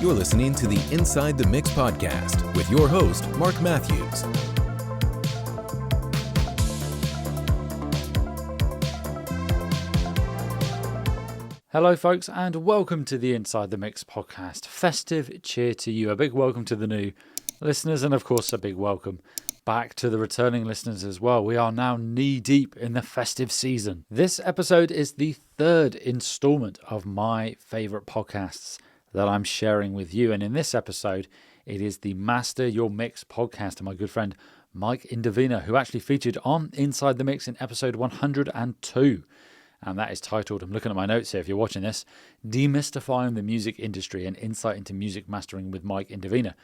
You're listening to the Inside the Mix podcast with your host, Mark Matthews. Hello folks, and welcome to the Inside the Mix podcast. Festive cheer to you. A big welcome to the new listeners, and of course a big welcome back to the returning listeners as well. We are now knee deep in the festive season. This episode is the third installment of my favorite podcasts that I'm sharing with you. And in this episode, it is the Master Your Mix podcast and my good friend Mike Indovina, who actually featured on Inside the Mix in episode 102. And that is titled, I'm looking at my notes here if you're watching this, Demystifying the Music Industry, an Insight into Music Mastering with Mike Indovina.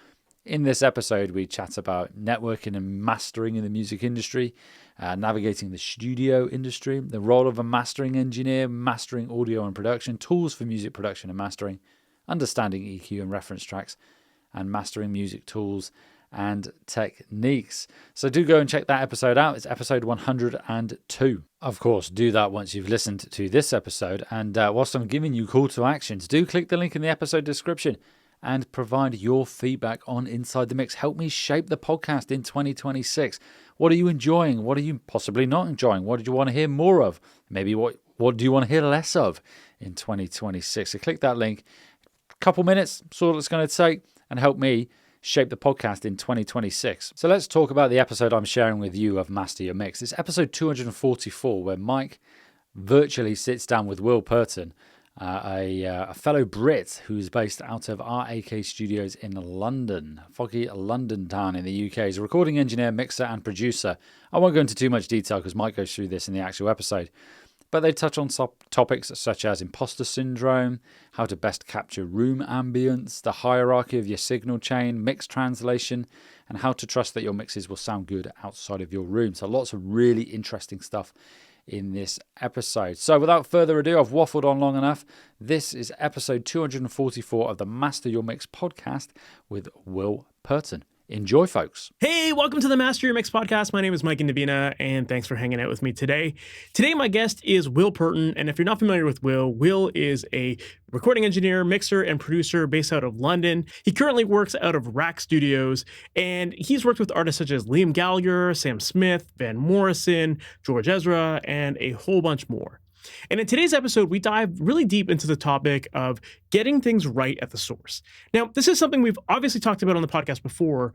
In this episode, we chat about networking and mastering in the music industry, navigating the studio industry, the role of a mastering engineer, mastering audio and production, tools for music production and mastering, understanding EQ and reference tracks, and mastering music tools and techniques. So do go and check that episode out. It's episode 102. Of course, do that once you've listened to this episode. And whilst I'm giving you call to actions, do click the link in the episode description and provide your feedback on Inside the Mix. Help me shape the podcast in 2026. What are you enjoying? What are you possibly not enjoying? What do you want to hear more of? Maybe what do you want to hear less of in 2026? So click that link. Couple minutes, that's all it's going to take, and help me shape the podcast in 2026. So let's talk about the episode I'm sharing with you of Master Your Mix. It's episode 244, where Mike virtually sits down with Will Purton, a fellow Brit who's based out of RAK Studios in London, foggy London town in the UK. He's a recording engineer, mixer, and producer. I won't go into too much detail because Mike goes through this in the actual episode. But they touch on topics such as imposter syndrome, how to best capture room ambience, the hierarchy of your signal chain, mix translation, and how to trust that your mixes will sound good outside of your room. So lots of really interesting stuff in this episode. So without further ado, I've waffled on long enough. This is episode 244 of the Master Your Mix podcast with Will Purton. Enjoy, folks. Hey, welcome to the Master Your Mix podcast. My name is Mike Indovina, and thanks for hanging out with me today. Today, my guest is Will Purton, and if you're not familiar with Will is a recording engineer, mixer, and producer based out of London. He currently works out of RAK Studios, and he's worked with artists such as Liam Gallagher, Sam Smith, Van Morrison, George Ezra, and a whole bunch more. And in today's episode, we dive really deep into the topic of getting things right at the source. Now, this is something we've obviously talked about on the podcast before,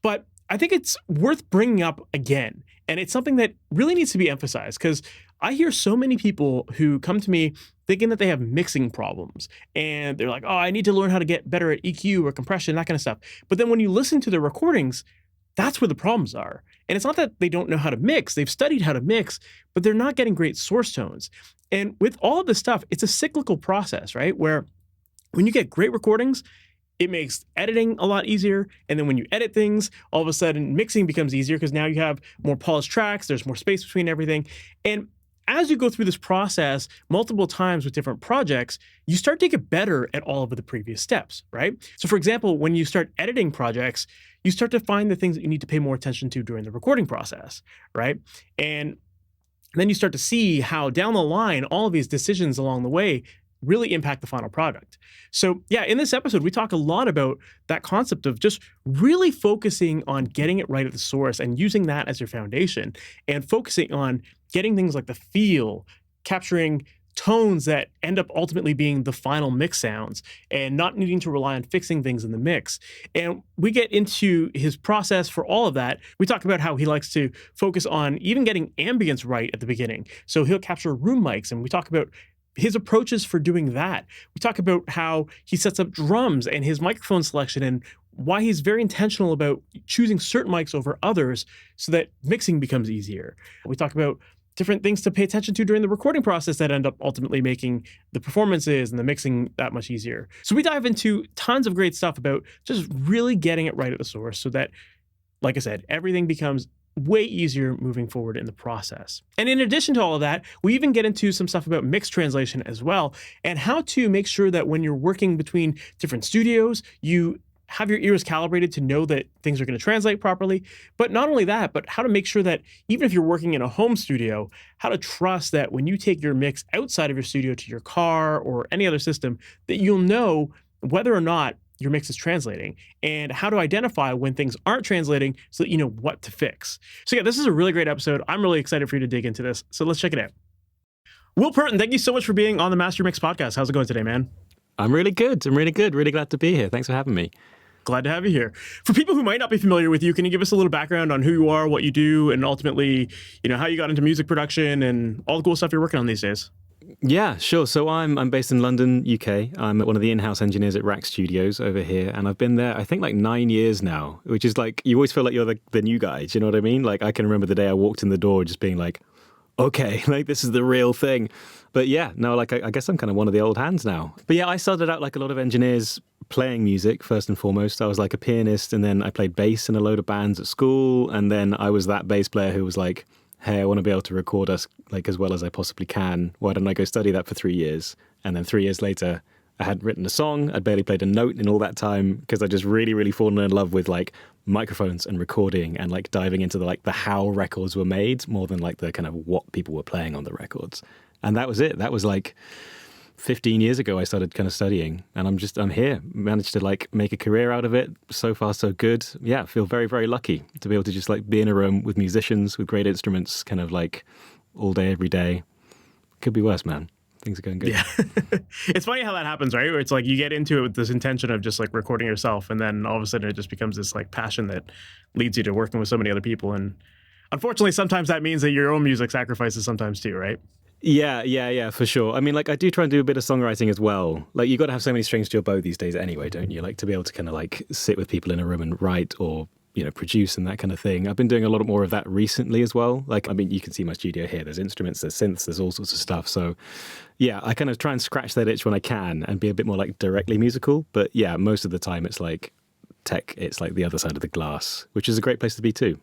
but I think it's worth bringing up again. And it's something that really needs to be emphasized because I hear so many people who come to me thinking that they have mixing problems. And they're like, oh, I need to learn how to get better at EQ or compression, that kind of stuff. But then when you listen to their recordings, that's where the problems are. And it's not that they don't know how to mix. They've studied how to mix, but they're not getting great source tones. And with all of this stuff, it's a cyclical process, right? Where when you get great recordings, it makes editing a lot easier. And then when you edit things, all of a sudden mixing becomes easier because now you have more polished tracks. There's more space between everything. And as you go through this process multiple times with different projects, you start to get better at all of the previous steps, right? So for example, when you start editing projects, you start to find the things that you need to pay more attention to during the recording process, right? And then you start to see how down the line, all of these decisions along the way really impact the final product. So yeah, in this episode, we talk a lot about that concept of just really focusing on getting it right at the source and using that as your foundation and focusing on getting things like the feel, capturing tones that end up ultimately being the final mix sounds and not needing to rely on fixing things in the mix. And we get into his process for all of that. We talk about how he likes to focus on even getting ambience right at the beginning. So he'll capture room mics, and we talk about his approaches for doing that. We talk about how he sets up drums and his microphone selection and why he's very intentional about choosing certain mics over others so that mixing becomes easier. We talk about different things to pay attention to during the recording process that end up ultimately making the performances and the mixing that much easier. So we dive into tons of great stuff about just really getting it right at the source so that, like I said, everything becomes way easier moving forward in the process. And in addition to all of that, we even get into some stuff about mix translation as well and how to make sure that when you're working between different studios, you have your ears calibrated to know that things are going to translate properly. But not only that, but how to make sure that even if you're working in a home studio, how to trust that when you take your mix outside of your studio to your car or any other system, that you'll know whether or not your mix is translating and how to identify when things aren't translating so that you know what to fix. So yeah, this is a really great episode. I'm really excited for you to dig into this. So let's check it out. Will Purton, thank you so much for being on the Master Mix podcast. How's it going today, man? I'm really good. Really glad to be here. Thanks for having me. Glad to have you here. For people who might not be familiar with you, can you give us a little background on who you are, what you do, and ultimately, how you got into music production and all the cool stuff you're working on these days? Yeah, sure. So I'm based in London, UK. I'm one of the in-house engineers at Rack Studios over here, and I've been there, I think, like 9 years now, which is like, you always feel like you're the new guy. Do you know what I mean? Like, I can remember the day I walked in the door just being like, okay, like this is the real thing. But yeah, no, like I guess I'm kind of one of the old hands now. But yeah, I started out like a lot of engineers playing music first and foremost. I was like a pianist, and then I played bass in a load of bands at school, and then I was that bass player who was like, hey, I want to be able to record us like as well as I possibly can. Why don't I go study that for 3 years? And then 3 years later, I hadn't written a song. I'd barely played a note in all that time because I just really, really fallen in love with like microphones and recording and like diving into the how records were made more than like the kind of what people were playing on the records. And that was it. That was like 15 years ago I started kind of studying, and I'm here. Managed to like make a career out of it. So far, so good. Yeah, I feel very, very lucky to be able to just like be in a room with musicians with great instruments kind of like all day, every day. Could be worse, man. Things are going good. Yeah. It's funny how that happens, right? Where it's like you get into it with this intention of just like recording yourself, and then all of a sudden it just becomes this like passion that leads you to working with so many other people. And unfortunately, sometimes that means that your own music sacrifices sometimes too, right? Yeah, for sure. I mean, like, I do try and do a bit of songwriting as well. Like, you got to have so many strings to your bow these days anyway, don't you? Like, to be able to kind of, like, sit with people in a room and write or, produce and that kind of thing. I've been doing a lot more of that recently as well. Like, I mean, you can see my studio here. There's instruments, there's synths, there's all sorts of stuff. So, yeah, I kind of try and scratch that itch when I can and be a bit more, like, directly musical. But, yeah, most of the time it's, like, tech. It's, like, the other side of the glass, which is a great place to be, too.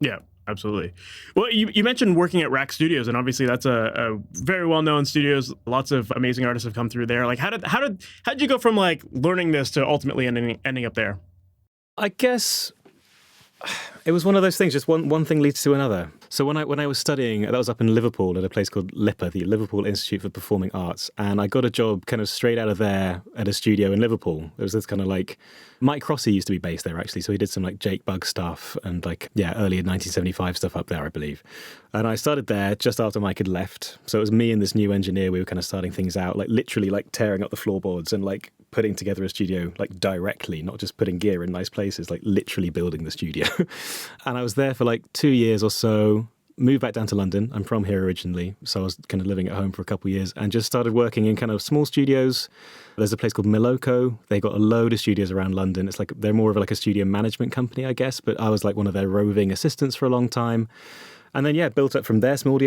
Yeah. Absolutely. Well, you mentioned working at Rack Studios, and obviously that's a very well-known studios. Lots of amazing artists have come through there. Like, how did you go from like learning this to ultimately ending up there? I guess it was one of those things. Just one thing leads to another. So when I was studying, that was up in Liverpool at a place called LIPA, the Liverpool Institute for Performing Arts, and I got a job kind of straight out of there at a studio in Liverpool. There was this kind of like Mike Crossy used to be based there actually, so he did some like Jake Bugg stuff and like early 1975 stuff up there, I believe. And I started there just after Mike had left. So it was me and this new engineer. We were kind of starting things out, like literally like tearing up the floorboards and like putting together a studio like directly, not just putting gear in nice places, like literally building the studio. And I was there for like 2 years or so, moved back down to London. I'm from here originally, so I was kind of living at home for a couple of years and just started working in kind of small studios. There's a place called Miloko. They got a load of studios around London. It's like they're more of like a studio management company, I guess, but I was like one of their roving assistants for a long time. And then, built up from their small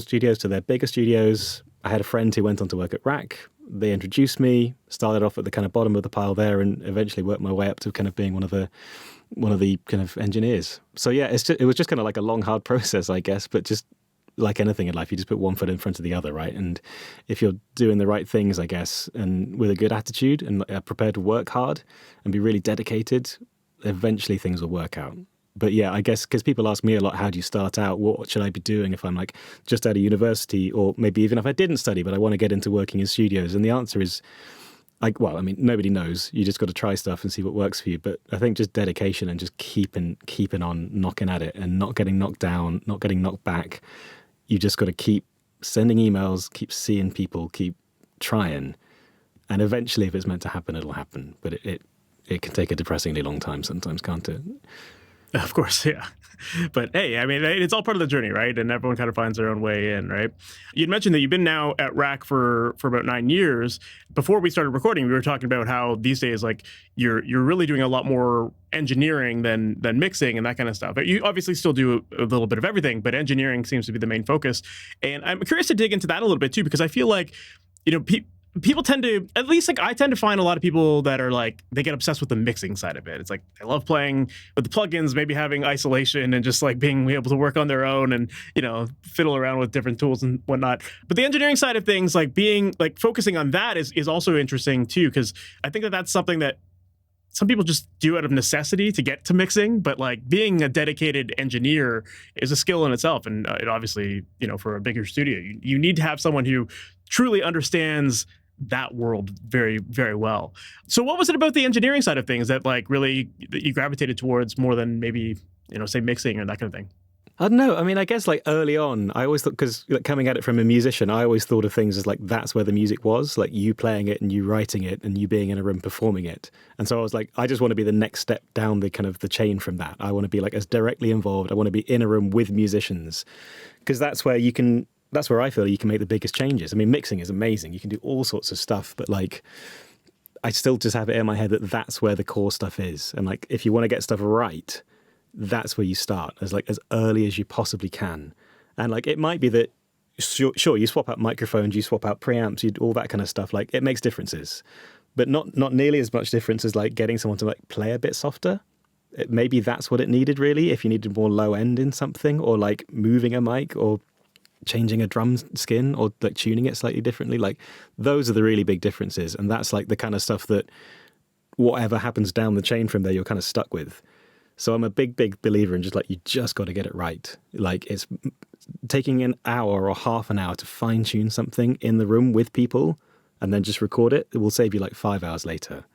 studios to their bigger studios. I had a friend who went on to work at Rack. They introduced me, started off at the kind of bottom of the pile there and eventually worked my way up to kind of being one of the kind of engineers. So it was just kind of like a long, hard process, I guess, but just like anything in life, you just put one foot in front of the other, right? And if you're doing the right things, I guess, and with a good attitude and prepared to work hard and be really dedicated, eventually things will work out. But I guess because people ask me a lot, how do you start out? What should I be doing if I'm like just out of university, or maybe even if I didn't study, but I want to get into working in studios? And the answer is nobody knows. You just got to try stuff and see what works for you. But I think just dedication and just keeping on knocking at it and not getting knocked down, not getting knocked back. You just got to keep sending emails, keep seeing people, keep trying. And eventually, if it's meant to happen, it'll happen. But it can take a depressingly long time sometimes, can't it? Of course, yeah. But hey, I mean, it's all part of the journey, right? And everyone kind of finds their own way in, right? You'd mentioned that you've been now at Rack for about 9 years. Before we started recording, we were talking about how these days, like, you're really doing a lot more engineering than mixing and that kind of stuff. You obviously still do a little bit of everything, but engineering seems to be the main focus. And I'm curious to dig into that a little bit too, because I feel like, people tend to, at least like I tend to find a lot of people that are like, they get obsessed with the mixing side of it. It's like, they love playing with the plugins, maybe having isolation and just like being able to work on their own and, fiddle around with different tools and whatnot. But the engineering side of things, like being like focusing on that is also interesting too, because I think that that's something that some people just do out of necessity to get to mixing, but like being a dedicated engineer is a skill in itself. And it obviously, for a bigger studio, you need to have someone who truly understands that world very, very well. So what was it about the engineering side of things that like really that you gravitated towards more than maybe, say mixing or that kind of thing? I don't know. I mean, I guess like early on, I always thought, because like, coming at it from a musician, I always thought of things as like that's where the music was, like you playing it and you writing it and you being in a room performing it. And so I was like, I just want to be the next step down the kind of the chain from that. I want to be like as directly involved. I want to be in a room with musicians, because that's where I feel you can make the biggest changes. I mean, mixing is amazing. You can do all sorts of stuff, but like, I still just have it in my head that that's where the core stuff is. And like, if you want to get stuff right, that's where you start, as early as you possibly can. And like, it might be that sure you swap out microphones, you swap out preamps, you do all that kind of stuff. Like, it makes differences, but not nearly as much difference as like getting someone to like play a bit softer. Maybe that's what it needed really, if you needed more low end in something, or like moving a mic, or changing a drum skin, or like tuning it slightly differently. Like, those are the really big differences, and that's like the kind of stuff that whatever happens down the chain from there, you're kind of stuck with. So I'm a big believer in just like, you just got to get it right. Like, it's taking an hour or half an hour to fine tune something in the room with people and then just record it. It will save you like 5 hours later.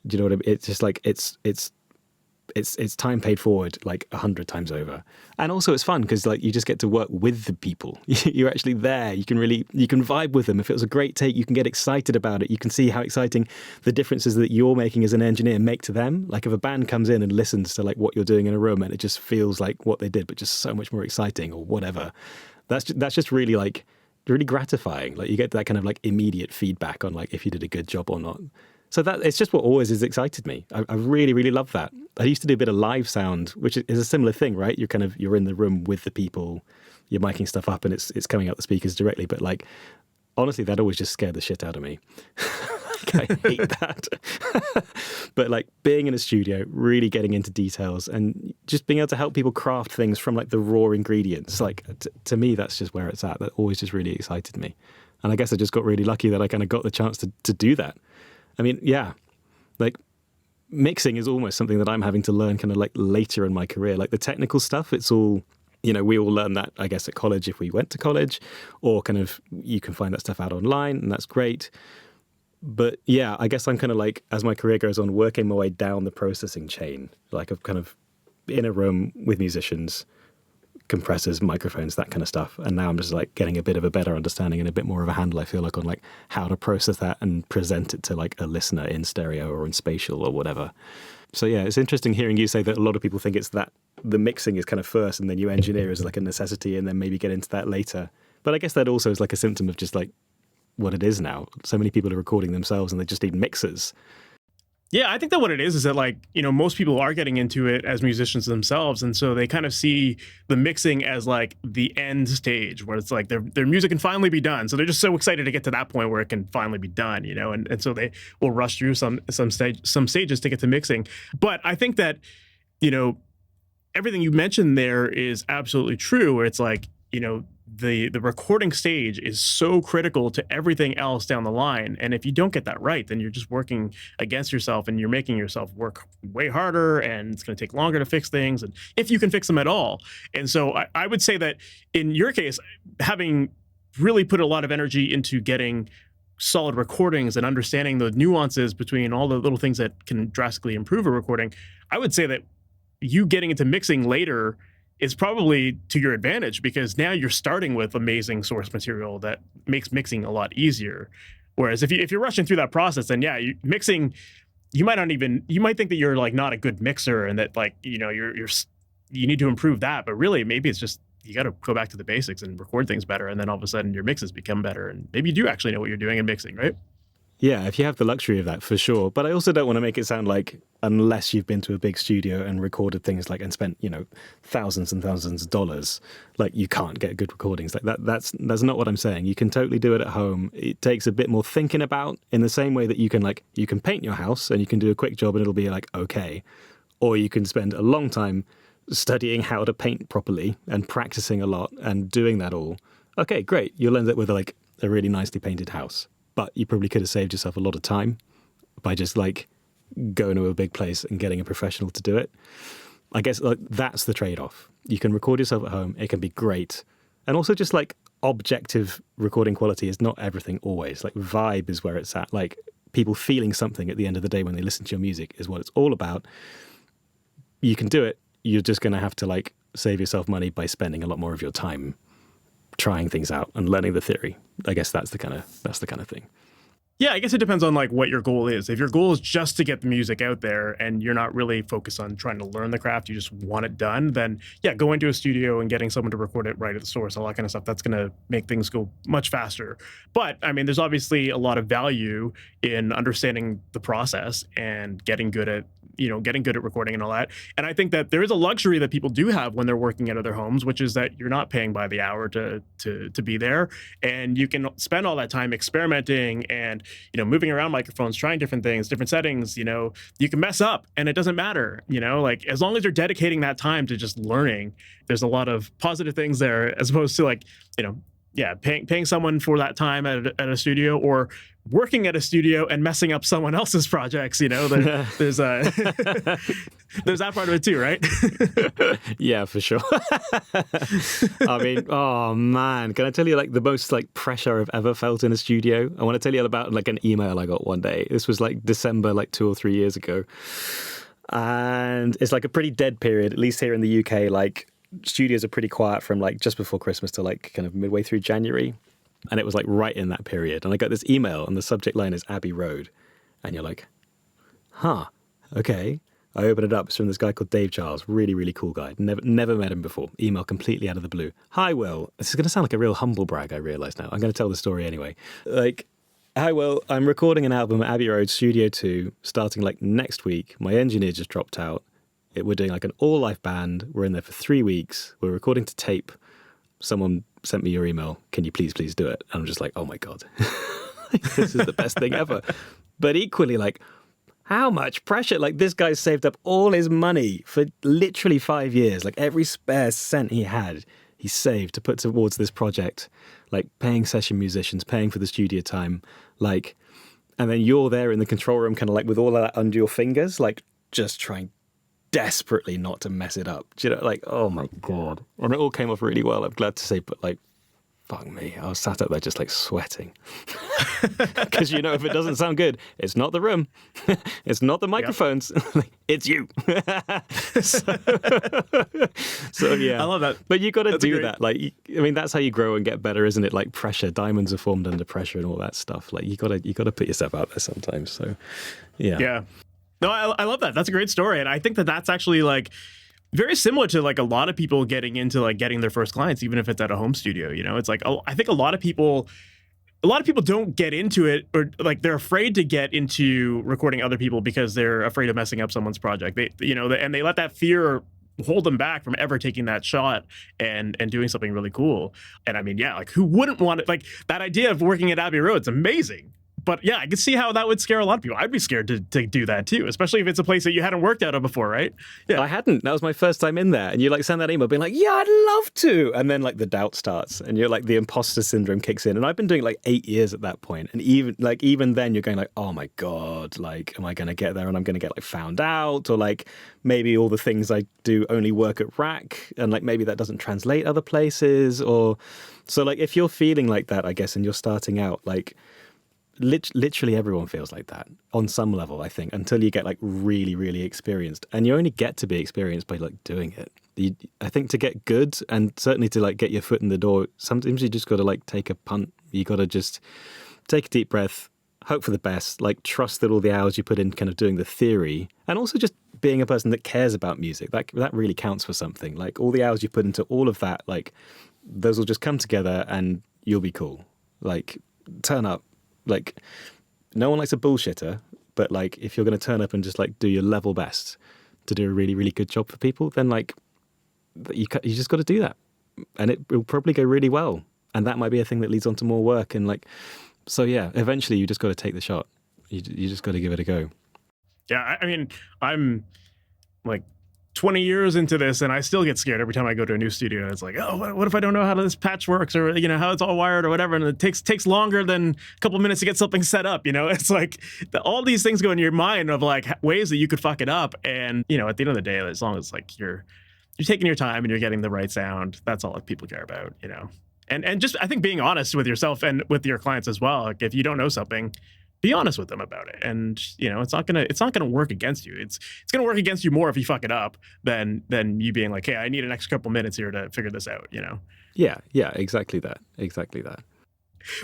Do you know what I mean? It's just like, it's time paid forward like 100 times over. And also it's fun because like you just get to work with the people. You're actually there. You can vibe with them. If it was a great take, you can get excited about it. You can see how exciting the differences that you're making as an engineer make to them. Like, if a band comes in and listens to like what you're doing in a room and it just feels like what they did, but just so much more exciting or whatever, that's just really like really gratifying. Like, you get that kind of like immediate feedback on like if you did a good job or not. So that it's just what always has excited me. I really, really love that. I used to do a bit of live sound, which is a similar thing, right? You're in the room with the people, you're miking stuff up, and it's coming out the speakers directly. But like, honestly, that always just scared the shit out of me. Like, I hate that. But like, being in a studio, really getting into details, and just being able to help people craft things from like the raw ingredients, like to me, that's just where it's at. That always just really excited me. And I guess I just got really lucky that I kind of got the chance to do that. I mean, yeah, like, mixing is almost something that I'm having to learn kind of like later in my career. Like, the technical stuff, it's all, we all learn that, I guess, at college if we went to college, or kind of you can find that stuff out online, and that's great. But yeah, I guess I'm kind of like, as my career goes on, working my way down the processing chain, like of kind of in a room with musicians, compressors, microphones, that kind of stuff. And now I'm just like getting a bit of a better understanding and a bit more of a handle, I feel like, on like how to process that and present it to like a listener in stereo or in spatial or whatever. So yeah, it's interesting hearing you say that a lot of people think it's that the mixing is kind of first and then you engineer as like a necessity and then maybe get into that later. But I guess that also is like a symptom of just like what it is now. So many people are recording themselves and they just need mixers. Yeah, I think that what it is that like, most people are getting into it as musicians themselves. And so they kind of see the mixing as like the end stage where it's like their music can finally be done. So they're just so excited to get to that point where it can finally be done, and so they will rush through some stages to get to mixing. But I think that, everything you mentioned there is absolutely true, where it's like, the recording stage is so critical to everything else down the line. And if you don't get that right, then you're just working against yourself and you're making yourself work way harder, and it's going to take longer to fix things, and if you can fix them at all. And so I would say that in your case, having really put a lot of energy into getting solid recordings and understanding the nuances between all the little things that can drastically improve a recording, I would say that you getting into mixing later is probably to your advantage, because now you're starting with amazing source material that makes mixing a lot easier. Whereas if you're rushing through that process, then yeah, mixing, you might think that you're like not a good mixer and that like, you need to improve that. But really, maybe it's just, you got to go back to the basics and record things better. And then all of a sudden your mixes become better. And maybe you do actually know what you're doing in mixing, right? Yeah, if you have the luxury of that, for sure. But I also don't want to make it sound like, unless you've been to a big studio and recorded things like and spent, thousands and thousands of dollars, like you can't get good recordings. Like that's not what I'm saying. You can totally do it at home. It takes a bit more thinking about, in the same way that you can paint your house and you can do a quick job and it'll be like okay. Or you can spend a long time studying how to paint properly and practicing a lot and doing that all. Okay, great. You'll end up with like a really nicely painted house. But you probably could have saved yourself a lot of time by just like going to a big place and getting a professional to do it. I guess like that's the trade-off. You can record yourself at home. It can be great. And also just like objective recording quality is not everything always. Like vibe is where it's at. Like people feeling something at the end of the day when they listen to your music is what it's all about. You can do it. You're just going to have to like save yourself money by spending a lot more of your time trying things out and learning the theory. I guess that's the kind of thing. Yeah, I guess it depends on like what your goal is. If your goal is just to get the music out there and you're not really focused on trying to learn the craft, you just want it done, then yeah, go into a studio and getting someone to record it right at the source, all that kind of stuff, that's going to make things go much faster. But I mean, there's obviously a lot of value in understanding the process and getting good at recording and all that. And I think that there is a luxury that people do have when they're working out of their homes, which is that you're not paying by the hour to be there. And you can spend all that time experimenting and, moving around microphones, trying different things, different settings. You can mess up and it doesn't matter. Like as long as you're dedicating that time to just learning, there's a lot of positive things there, as opposed to like, paying someone for that time at a studio, or working at a studio and messing up someone else's projects. There's that part of it too, right? Yeah, for sure. I mean, oh man, can I tell you like the most like pressure I've ever felt in a studio? I want to tell you about like an email I got one day. This was like December, like 2 or 3 years ago. And it's like a pretty dead period, at least here in the UK. Like studios are pretty quiet from like just before Christmas to like kind of midway through January. And it was like right in that period. And I got this email and the subject line is Abbey Road. And you're like, huh, okay. I open it up. It's from this guy called Dave Charles. Really, really cool guy. Never met him before. Email completely out of the blue. Hi, Will. This is going to sound like a real humble brag, I realize now. I'm going to tell the story anyway. Like, hi, Will. I'm recording an album at Abbey Road, Studio 2, starting like next week. My engineer just dropped out. We're doing like an all-live band. We're in there for 3 weeks. We're recording to tape. Someone sent me your email. Can you please do it? And I'm just like, oh my God, this is the best thing ever. But equally, like, how much pressure? Like, this guy saved up all his money for literally 5 years. Like, every spare cent he had, he saved to put towards this project. Like, paying session musicians, paying for the studio time. Like, and then you're there in the control room, kind of like with all of that under your fingers, like, just trying desperately not to mess it up. Do you know, like, oh my God. And it all came off really well, I'm glad to say, but like, fuck me, I was sat up there just like sweating. Because if it doesn't sound good, it's not the room, it's not the microphones, it's you. so yeah. I love that. But you got to do that. Like, I mean, that's how you grow and get better, isn't it? Like pressure, diamonds are formed under pressure and all that stuff. Like you got to put yourself out there sometimes. So yeah. Yeah. No, I love that. That's a great story. And I think that that's actually like very similar to like a lot of people getting into like getting their first clients, even if it's at a home studio. It's like, I think a lot of people don't get into it, or like they're afraid to get into recording other people because they're afraid of messing up someone's project. And they let that fear hold them back from ever taking that shot and doing something really cool. And I mean, yeah, like who wouldn't want it? Like that idea of working at Abbey Road, it's amazing. But yeah, I can see how that would scare a lot of people. I'd be scared to do that too, especially if it's a place that you hadn't worked out of before, right? Yeah, I hadn't. That was my first time in there. And you like send that email being like, yeah, I'd love to. And then like the doubt starts and you're like the imposter syndrome kicks in. And I've been doing like 8 years at that point. And even then you're going like, oh my God, like, am I going to get there and I'm going to get like found out? Or like maybe all the things I do only work at Rack and like maybe that doesn't translate other places. Or so like if you're feeling like that, I guess, and you're starting out, like, literally everyone feels like that on some level, I think, until you get like really, really experienced. And you only get to be experienced by like doing it. I think to get good and certainly to like get your foot in the door, sometimes you just got to like take a punt. You got to just take a deep breath, hope for the best, like trust that all the hours you put in kind of doing the theory and also just being a person that cares about music, that really counts for something. Like all the hours you put into all of that, like those will just come together and you'll be cool. Like turn up. Like, no one likes a bullshitter, but like, if you're going to turn up and just like do your level best to do a really, really good job for people, then like, you just got to do that, and it will probably go really well, and that might be a thing that leads on to more work, and like, so yeah, eventually you just got to take the shot. You just got to give it a go. Yeah, I mean, I'm like 20 years into this and I still get scared every time I go to a new studio. It's like, oh, what if I don't know how this patch works or, how it's all wired or whatever. And it takes longer than a couple minutes to get something set up. It's like all these things go in your mind of like ways that you could fuck it up. And, at the end of the day, as long as like you're taking your time and you're getting the right sound, that's all people care about, And just, I think, being honest with yourself and with your clients as well. Like, if you don't know something, be honest with them about it. And, it's not gonna work against you. It's gonna work against you more if you fuck it up than you being like, hey, I need an extra couple minutes here to figure this out, Yeah, exactly that. Exactly that.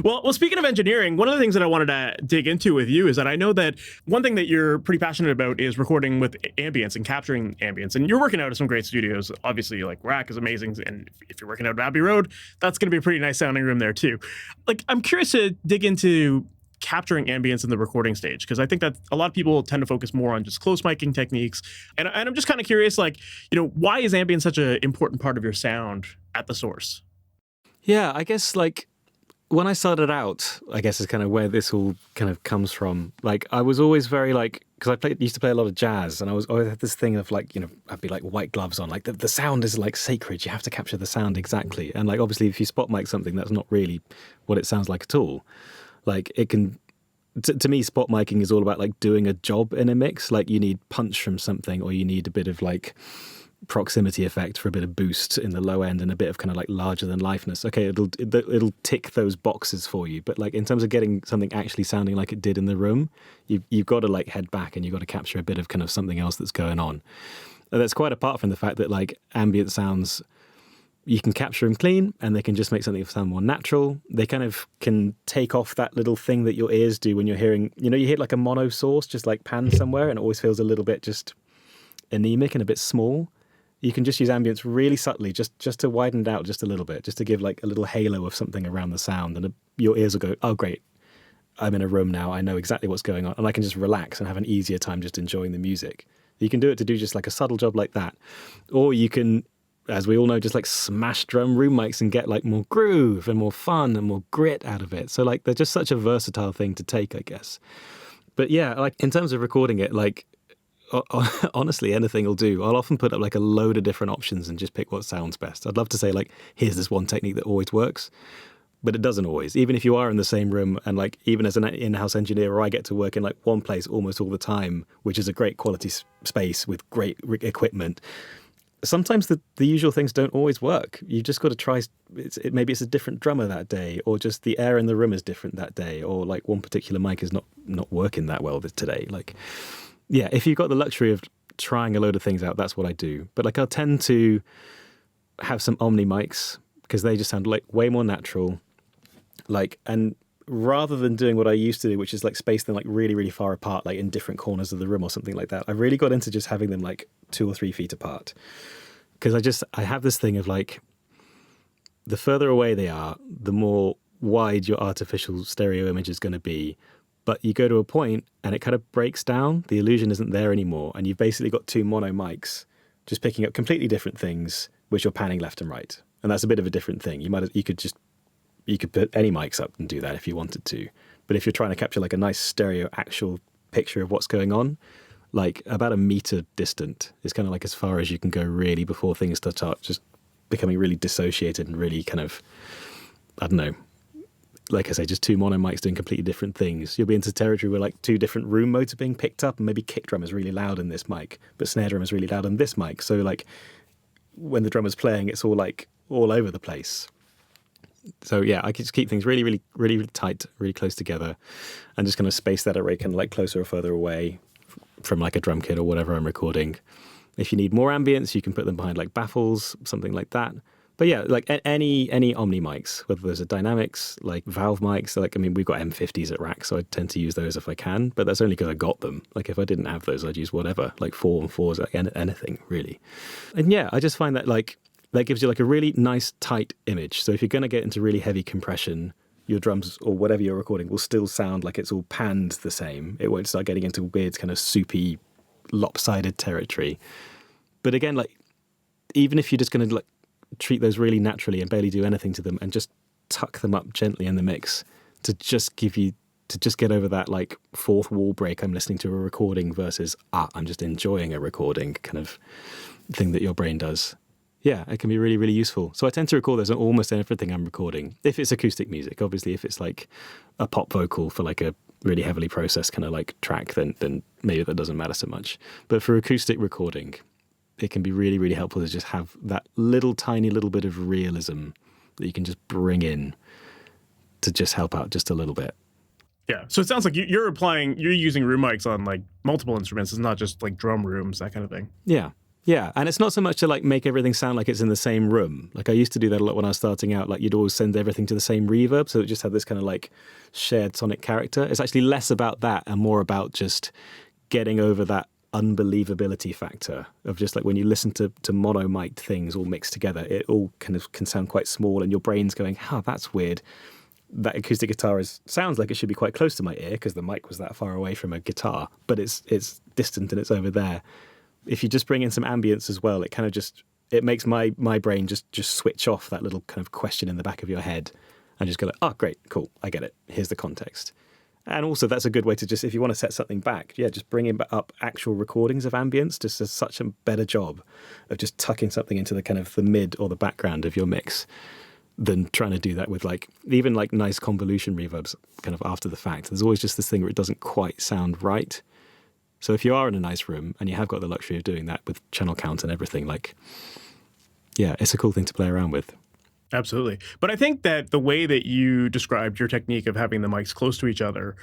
Well, speaking of engineering, one of the things that I wanted to dig into with you is that I know that one thing that you're pretty passionate about is recording with ambience and capturing ambience. And you're working out of some great studios. Obviously, like Rack is amazing. And if you're working out at Abbey Road, that's going to be a pretty nice sounding room there too. Like, I'm curious to dig into capturing ambience in the recording stage, because I think that a lot of people tend to focus more on just close miking techniques. And I'm just kind of curious, like, why is ambience such an important part of your sound at the source? Yeah, I guess like when I started out, I guess is kind of where this all kind of comes from. Like, I was always very like, because used to play a lot of jazz, and I always had this thing of like, I'd be like white gloves on, like the sound is like sacred. You have to capture the sound exactly. And like, obviously, if you spot mic something, that's not really what it sounds like at all. Like, it can, to me, spot miking is all about like doing a job in a mix. Like, you need punch from something, or you need a bit of like proximity effect for a bit of boost in the low end and a bit of kind of like larger than lifeness. Okay, it'll tick those boxes for you, but like in terms of getting something actually sounding like it did in the room, you've got to like head back and you've got to capture a bit of kind of something else that's going on. And that's quite apart from the fact that like ambient sounds, you can capture them clean and they can just make something sound more natural. They kind of can take off that little thing that your ears do when you're hearing, you hear like a mono source just like pan somewhere and it always feels a little bit just anemic and a bit small. You can just use ambience really subtly, just to widen it out just a little bit, just to give like a little halo of something around the sound. And your ears will go, oh, great, I'm in a room now. I know exactly what's going on. And I can just relax and have an easier time just enjoying the music. You can do it to do just like a subtle job like that. Or you can, as we all know, just like smash drum room mics and get like more groove and more fun and more grit out of it. So like they're just such a versatile thing to take, I guess. But yeah, like in terms of recording it, like, honestly, anything will do. I'll often put up like a load of different options and just pick what sounds best. I'd love to say like, here's this one technique that always works, but it doesn't always. Even if you are in the same room and like, even as an in-house engineer, where I get to work in like one place almost all the time, which is a great quality space with great equipment, sometimes the usual things don't always work. You just got to try. Maybe it's a different drummer that day, or just the air in the room is different that day, or like one particular mic is not working that well today. Like, yeah, if you've got the luxury of trying a load of things out, that's what I do. But like, I'll tend to have some omni mics because they just sound like way more natural. Like, and rather than doing what I used to do, which is like space them like really, really far apart, like in different corners of the room or something like that, I really got into just having them like 2 or 3 feet apart. Because I have this thing of like, the further away they are, the more wide your artificial stereo image is going to be. But you go to a point and it kind of breaks down. The illusion isn't there anymore. And you've basically got 2 mono mics just picking up completely different things, which you're panning left and right. And that's a bit of a different thing. You could put any mics up and do that if you wanted to. But if you're trying to capture like a nice stereo actual picture of what's going on, like about 1 meter distant is kind of like as far as you can go really before things start just becoming really dissociated and really kind of, I don't know, like I say, just 2 mono mics doing completely different things. You'll be into territory where like 2 different room modes are being picked up, and maybe kick drum is really loud in this mic, but snare drum is really loud on this mic. So like when the drummer's playing, it's all like all over the place. So yeah, I can just keep things really, really, really, really tight, really close together, and just kind of space that array kind of like closer or further away from like a drum kit or whatever I'm recording. If you need more ambience, you can put them behind like baffles, something like that. But yeah, like any omni mics, whether those are dynamics, like valve mics, like, I mean, we've got M50s at Rack, so I tend to use those if I can, but that's only because I got them. Like if I didn't have those, I'd use whatever, like 4-on-4s, like anything really. And yeah, I just find that like, that gives you like a really nice tight image. So if you're going to get into really heavy compression, your drums or whatever you're recording will still sound like it's all panned the same. It won't start getting into weird kind of soupy, lopsided territory. But again, like, even if you're just going to like treat those really naturally and barely do anything to them and just tuck them up gently in the mix to just get over that like 4th wall break, I'm listening to a recording versus, I'm just enjoying a recording kind of thing that your brain does. Yeah, it can be really, really useful. So I tend to record those on almost everything I'm recording. If it's acoustic music, obviously, if it's like a pop vocal for like a really heavily processed kind of like track, then maybe that doesn't matter so much. But for acoustic recording, it can be really, really helpful to just have that tiny little bit of realism that you can just bring in to just help out just a little bit. Yeah. So it sounds like you're using room mics on like multiple instruments. It's not just like drum rooms, that kind of thing. Yeah. Yeah. And it's not so much to like make everything sound like it's in the same room. Like I used to do that a lot when I was starting out. Like you'd always send everything to the same reverb. So it just had this kind of like shared sonic character. It's actually less about that and more about just getting over that unbelievability factor of just like when you listen to mono mic'd things all mixed together, it all kind of can sound quite small and your brain's going, oh, that's weird. That acoustic guitar sounds like it should be quite close to my ear because the mic was that far away from a guitar, but it's distant and it's over there. If you just bring in some ambience as well, it kind of it makes my brain just switch off that little kind of question in the back of your head and just go like, oh, great, cool, I get it. Here's the context. And also that's a good way to just, if you want to set something back, just bring up actual recordings of ambience. Just does such a better job of just tucking something into the kind of the mid or the background of your mix than trying to do that with like even like nice convolution reverbs kind of after the fact. There's always just this thing where it doesn't quite sound right. So if you are in a nice room and you have got the luxury of doing that with channel count and everything, like, yeah, it's a cool thing to play around with. Absolutely. But I think that the way that you described your technique of having the mics close to each other,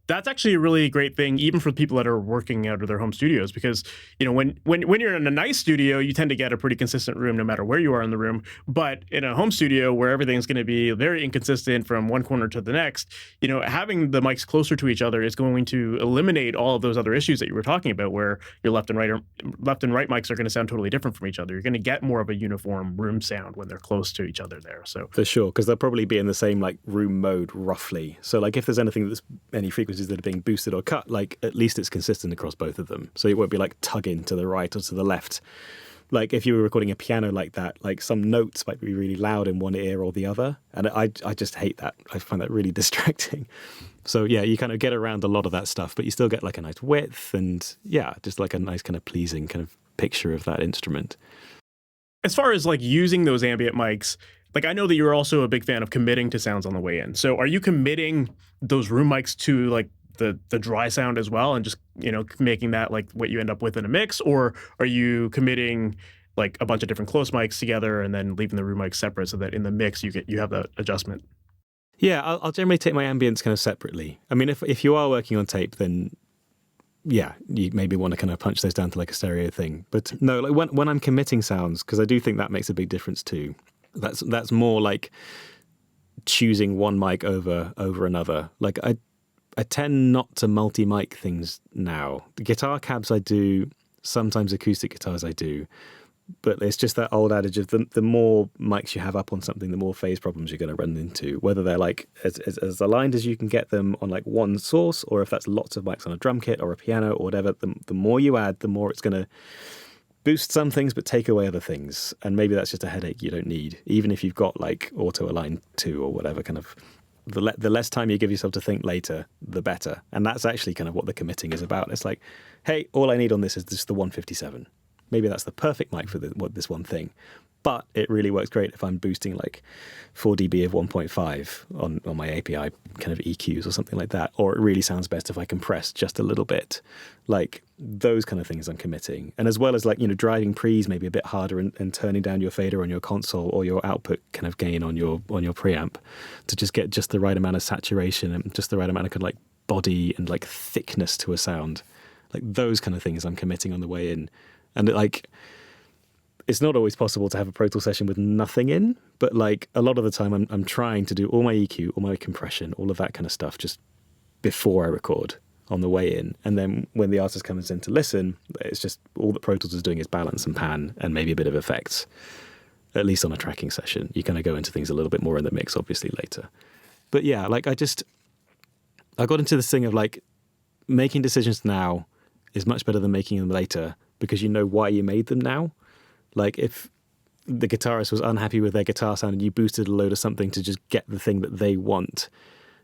that's actually a really great thing, even for people that are working out of their home studios, because, you know, when you're in a nice studio, you tend to get a pretty consistent room no matter where you are in the room. But in a home studio where everything's going to be very inconsistent from one corner to the next, you know, having the mics closer to each other is going to eliminate all of those other issues that you were talking about, where your left and right mics are going to sound totally different from each other. You're going to get more of a uniform room sound when they're close to each other there. So for sure, because they'll probably be in the same like room mode roughly. So like if there's any frequencies that are being boosted or cut, like at least it's consistent across both of them. So it won't be like tugging to the right or to the left. Like if you were recording a piano like that, like some notes might be really loud in one ear or the other. And I just hate that. I find that really distracting. So yeah, you kind of get around a lot of that stuff, but you still get like a nice width and yeah, just like a nice kind of pleasing kind of picture of that instrument. As far as like using those ambient mics, like I know that you're also a big fan of committing to sounds on the way in. So are you committing those room mics to like the dry sound as well and just, you know, making that like what you end up with in a mix? Or are you committing like a bunch of different close mics together and then leaving the room mics separate so that in the mix you have that adjustment? Yeah, I'll generally take my ambience kind of separately. I mean, if you are working on tape, then yeah, you maybe want to kind of punch those down to like a stereo thing. But no, like when I'm committing sounds, because I do think that makes a big difference too. That's more like choosing one mic over another. Like I tend not to multi-mic things now. The guitar cabs I do, sometimes acoustic guitars I do, but it's just that old adage of the more mics you have up on something, the more phase problems you're going to run into, whether they're like as aligned as you can get them on like one source, or if that's lots of mics on a drum kit or a piano or whatever, the more you add, the more it's going to boost some things but take away other things. And maybe that's just a headache you don't need, even if you've got like auto align 2 or whatever kind of. The less time you give yourself to think later, the better. And that's actually kind of what the committing is about. It's like, hey, all I need on this is just the 157. Maybe that's the perfect mic for this one thing. But it really works great if I'm boosting like 4 dB of 1.5 on my API kind of EQs or something like that. Or it really sounds best if I compress just a little bit. Like those kind of things I'm committing. And as well as like, you know, driving pre's maybe a bit harder and turning down your fader on your console or your output kind of gain on your preamp to just get just the right amount of saturation and just the right amount of kind of like body and like thickness to a sound. Like those kind of things I'm committing on the way in. And like, it's not always possible to have a Pro Tool session with nothing in, but like a lot of the time I'm trying to do all my EQ, all my compression, all of that kind of stuff just before I record on the way in. And then when the artist comes in to listen, it's just all that Pro Tools is doing is balance and pan and maybe a bit of effects, at least on a tracking session. You kind of go into things a little bit more in the mix, obviously, later. But yeah, like I got into this thing of like making decisions now is much better than making them later because you know why you made them now. Like if the guitarist was unhappy with their guitar sound and you boosted a load of something to just get the thing that they want,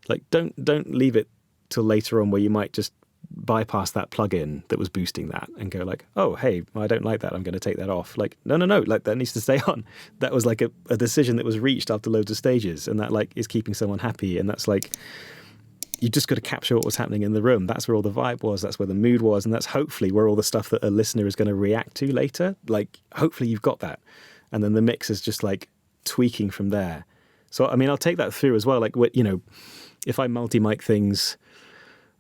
like don't leave it till later on where you might just bypass that plugin that was boosting that and go like, oh, hey, I don't like that, I'm going to take that off. Like, no, like that needs to stay on. That was like a decision that was reached after loads of stages and that like is keeping someone happy. And that's like, you just got to capture what was happening in the room. That's where all the vibe was. That's where the mood was. And that's hopefully where all the stuff that a listener is going to react to later. Like, hopefully you've got that. And then the mix is just like tweaking from there. So, I mean, I'll take that through as well. Like, if I multi-mic things,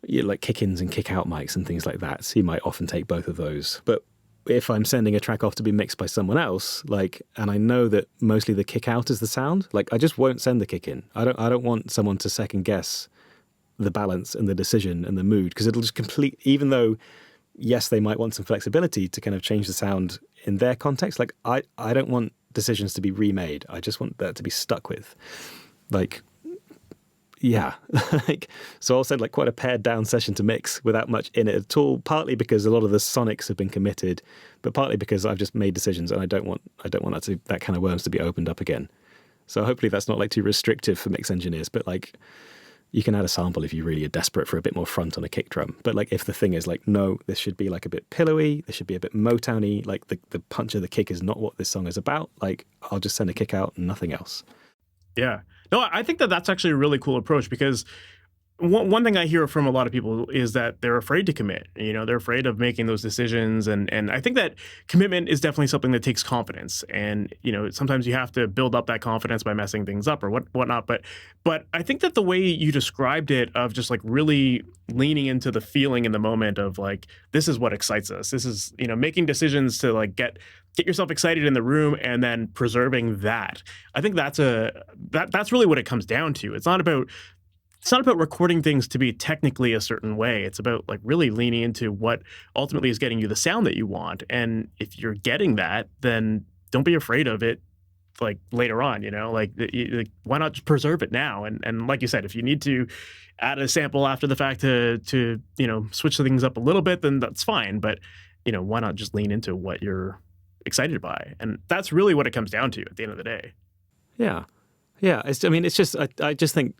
like kick-ins and kick-out mics and things like that, so you might often take both of those. But if I'm sending a track off to be mixed by someone else, and I know that mostly the kick-out is the sound, I just won't send the kick-in. I don't want someone to second-guess the balance and the decision and the mood, because it'll just even though, yes, they might want some flexibility to kind of change the sound in their context, I don't want decisions to be remade. I just want that to be stuck with. Yeah. So I'll send quite a pared down session to mix without much in it at all, partly because a lot of the sonics have been committed, but partly because I've just made decisions and I don't want that kind of worms to be opened up again. So hopefully that's not too restrictive for mix engineers, but you can add a sample if you really are desperate for a bit more front on a kick drum. But if the thing is no, this should be a bit pillowy, this should be a bit Motowny, the punch of the kick is not what this song is about, I'll just send a kick out and nothing else. Yeah. No, I think that's actually a really cool approach, because one thing I hear from a lot of people is that they're afraid to commit. They're afraid of making those decisions. And I think that commitment is definitely something that takes confidence. And, sometimes you have to build up that confidence by messing things up or whatnot. But I think that the way you described it, of just really leaning into the feeling in the moment of this is what excites us. This is, making decisions to get yourself excited in the room and then preserving that. I think that's really what it comes down to. It's not about recording things to be technically a certain way. It's about really leaning into what ultimately is getting you the sound that you want. And if you're getting that, then don't be afraid of it later on, why not just preserve it now? And like you said, if you need to add a sample after the fact to switch things up a little bit, then that's fine. But, why not just lean into what you're excited by? And that's really what it comes down to at the end of the day. Yeah. Yeah. It's just, I just think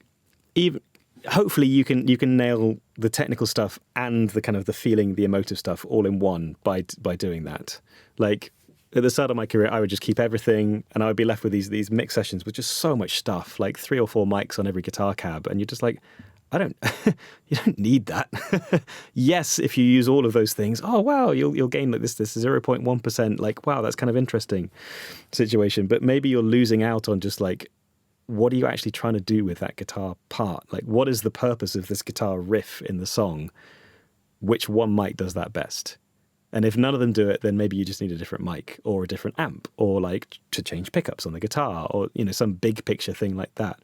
even hopefully you can nail the technical stuff and the kind of the feeling, the emotive stuff all in one by doing that. At the start of my career, I would just keep everything, and I would be left with these mix sessions with just so much stuff, 3 or 4 mics on every guitar cab, and you're just I don't, you don't need that. Yes, if you use all of those things, oh wow, you'll gain this 0.1%. Wow, that's kind of interesting situation. But maybe you're losing out on just what are you actually trying to do with that guitar part? What is the purpose of this guitar riff in the song? Which one mic does that best? And if none of them do it, then maybe you just need a different mic or a different amp, or to change pickups on the guitar, or some big picture thing like that.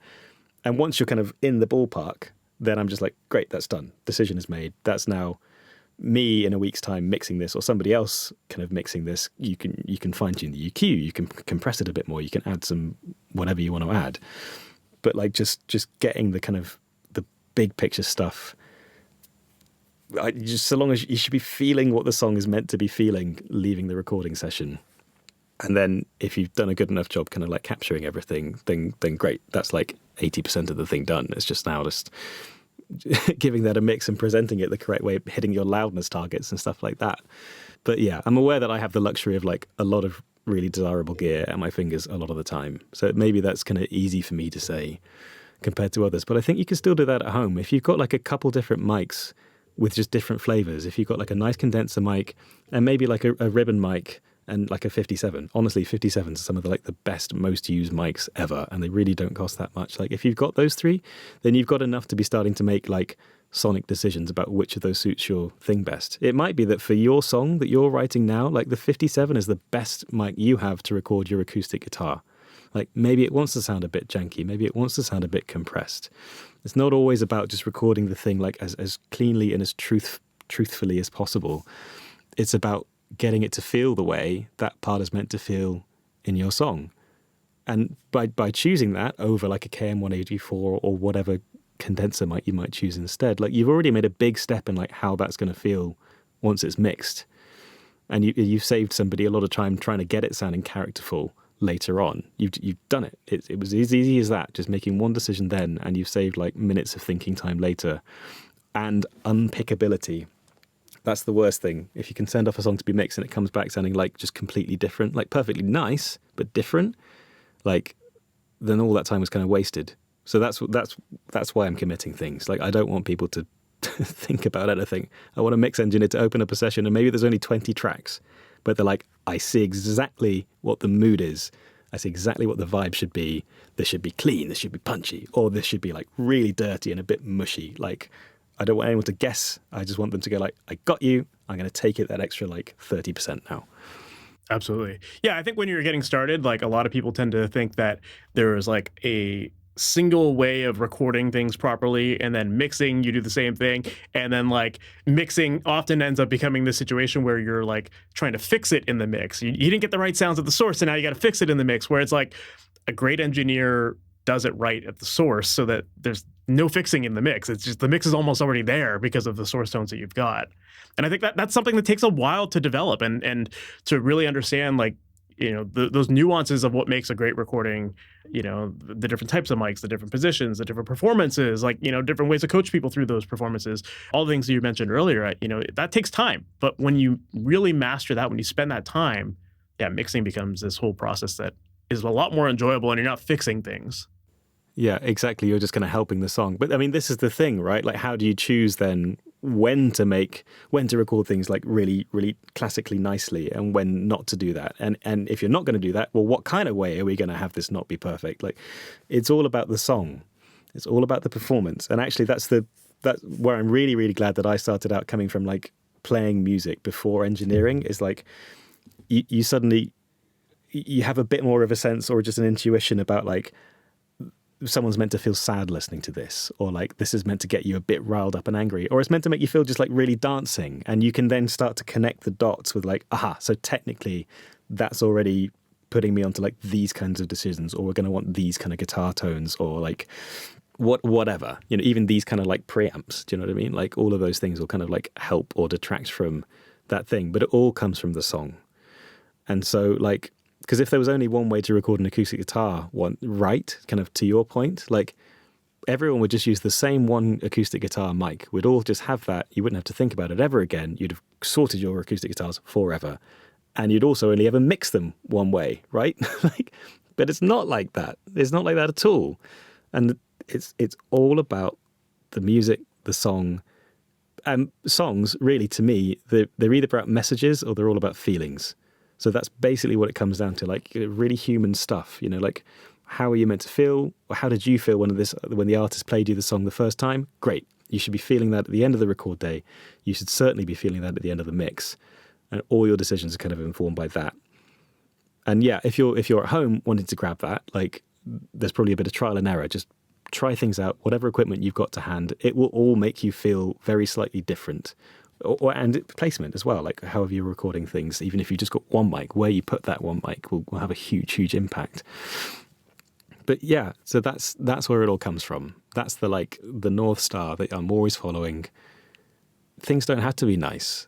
And once you're kind of in the ballpark, then I'm just great, that's done. Decision is made. That's now me in a week's time mixing this, or somebody else kind of mixing this. You can fine tune the EQ, you can compress it a bit more, you can add some whatever you want to add. But just getting the kind of the big picture stuff. Just so long as you should be feeling what the song is meant to be feeling, leaving the recording session. And then if you've done a good enough job kind of capturing everything, then great. That's 80% of the thing done. It's just now just giving that a mix and presenting it the correct way, hitting your loudness targets and stuff like that. But yeah, I'm aware that I have the luxury of a lot of really desirable gear at my fingers a lot of the time. So maybe that's kind of easy for me to say compared to others. But I think you can still do that at home. If you've got a couple different mics with just different flavors, if you've got a nice condenser mic and maybe a ribbon mic and a 57. Honestly, 57s are some of the best, most used mics ever, and they really don't cost that much. If you've got those 3, then you've got enough to be starting to make sonic decisions about which of those suits your thing best. It might be that for your song that you're writing now, the 57 is the best mic you have to record your acoustic guitar. Maybe it wants to sound a bit janky, maybe it wants to sound a bit compressed. It's not always about just recording the thing as cleanly and as truthfully as possible. It's about getting it to feel the way that part is meant to feel in your song. And by choosing that over a KM184 or whatever condenser mic you might choose instead, you've already made a big step in how that's going to feel once it's mixed. And you've saved somebody a lot of time trying to get it sounding characterful later on. You've done it. It was as easy as that, just making one decision then, and you've saved minutes of thinking time later. And unpickability. That's the worst thing. If you can send off a song to be mixed and it comes back sounding just completely different, perfectly nice, but different, then all that time was kind of wasted. So that's why I'm committing things. I don't want people to think about anything. I want a mix engineer to open up a session and maybe there's only 20 tracks, but they're I see exactly what the mood is I see exactly what the vibe should be. This should be clean, this should be punchy, or this should be like really dirty and a bit mushy. Like, I don't want anyone to guess. I just want them to go like, I got you. I'm going to take it that extra like 30% now. Absolutely. Yeah, I think when you're getting started, like a lot of people tend to think that there is like a single way of recording things properly, and then mixing, you do the same thing. And then like mixing often ends up becoming the situation where you're like trying to fix it in the mix. You didn't get the right sounds at the source, and now you got to fix it in the mix, where it's like a great engineer does it right at the source so that there's no fixing in the mix. It's just the mix is almost already there because of the source tones that you've got. And I think that that's something that takes a while to develop and to really understand, like, you know, those nuances of what makes a great recording, you know, the different types of mics, the different positions, the different performances, like, you know, different ways to coach people through those performances, all the things that you mentioned earlier, you know, that takes time. But when you really master that, when you spend that time, yeah, mixing becomes this whole process that is a lot more enjoyable, and you're not fixing things. Yeah, exactly. You're just kind of helping the song. But I mean, this is the thing, right? Like, how do you choose then when to record things like really, really classically nicely, and when not to do that? And if you're not going to do that, well, what kind of way are we going to have this not be perfect? Like, it's all about the song. It's all about the performance. And actually, that's where I'm really, really glad that I started out coming from, like, playing music before engineering. Is like, you suddenly, you have a bit more of a sense or just an intuition about, like, someone's meant to feel sad listening to this, or like this is meant to get you a bit riled up and angry, or it's meant to make you feel just like really dancing. And you can then start to connect the dots with like, aha, so technically that's already putting me onto like these kinds of decisions, or we're going to want these kind of guitar tones, or like whatever, you know, even these kind of like preamps. Do you know what I mean? Like, all of those things will kind of like help or detract from that thing, but it all comes from the song. And so, like, because if there was only one way to record an acoustic guitar, right, kind of to your point, like, everyone would just use the same one acoustic guitar mic. We'd all just have that. You wouldn't have to think about it ever again. You'd have sorted your acoustic guitars forever. And you'd also only ever mix them one way, right? Like, but it's not like that. It's not like that at all. And it's all about the music, the song. And songs, really, to me, they're either about messages or they're all about feelings. So that's basically what it comes down to, like, really human stuff, you know, like, how are you meant to feel? Or how did you feel when the artist played you the song the first time? Great. You should be feeling that at the end of the record day. You should certainly be feeling that at the end of the mix. And all your decisions are kind of informed by that. And yeah, if you're at home wanting to grab that, like, there's probably a bit of trial and error. Just try things out, whatever equipment you've got to hand. It will all make you feel very slightly different. And placement as well, like however you're recording things, even if you just got one mic, where you put that one mic will have a huge, huge impact. But yeah, so that's where it all comes from. That's the North Star that I'm always following. Things don't have to be nice,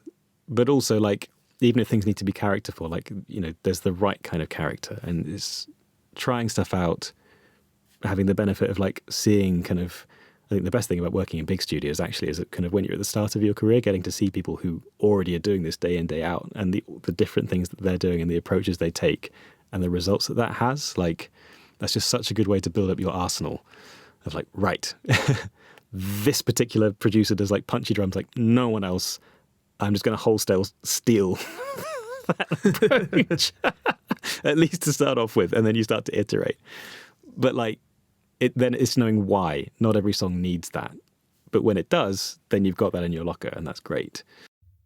but also, like, even if things need to be characterful, like, you know, there's the right kind of character, and it's trying stuff out, having the benefit of like seeing kind of, I think the best thing about working in big studios actually is that kind of when you're at the start of your career, getting to see people who already are doing this day in, day out, and the different things that they're doing and the approaches they take and the results that has, like, that's just such a good way to build up your arsenal of like, right, this particular producer does like punchy drums like no one else. I'm just going to wholesale steal that approach, at least to start off with, and then you start to iterate. But like, then it's knowing why. Not every song needs that. But when it does, then you've got that in your locker, and that's great.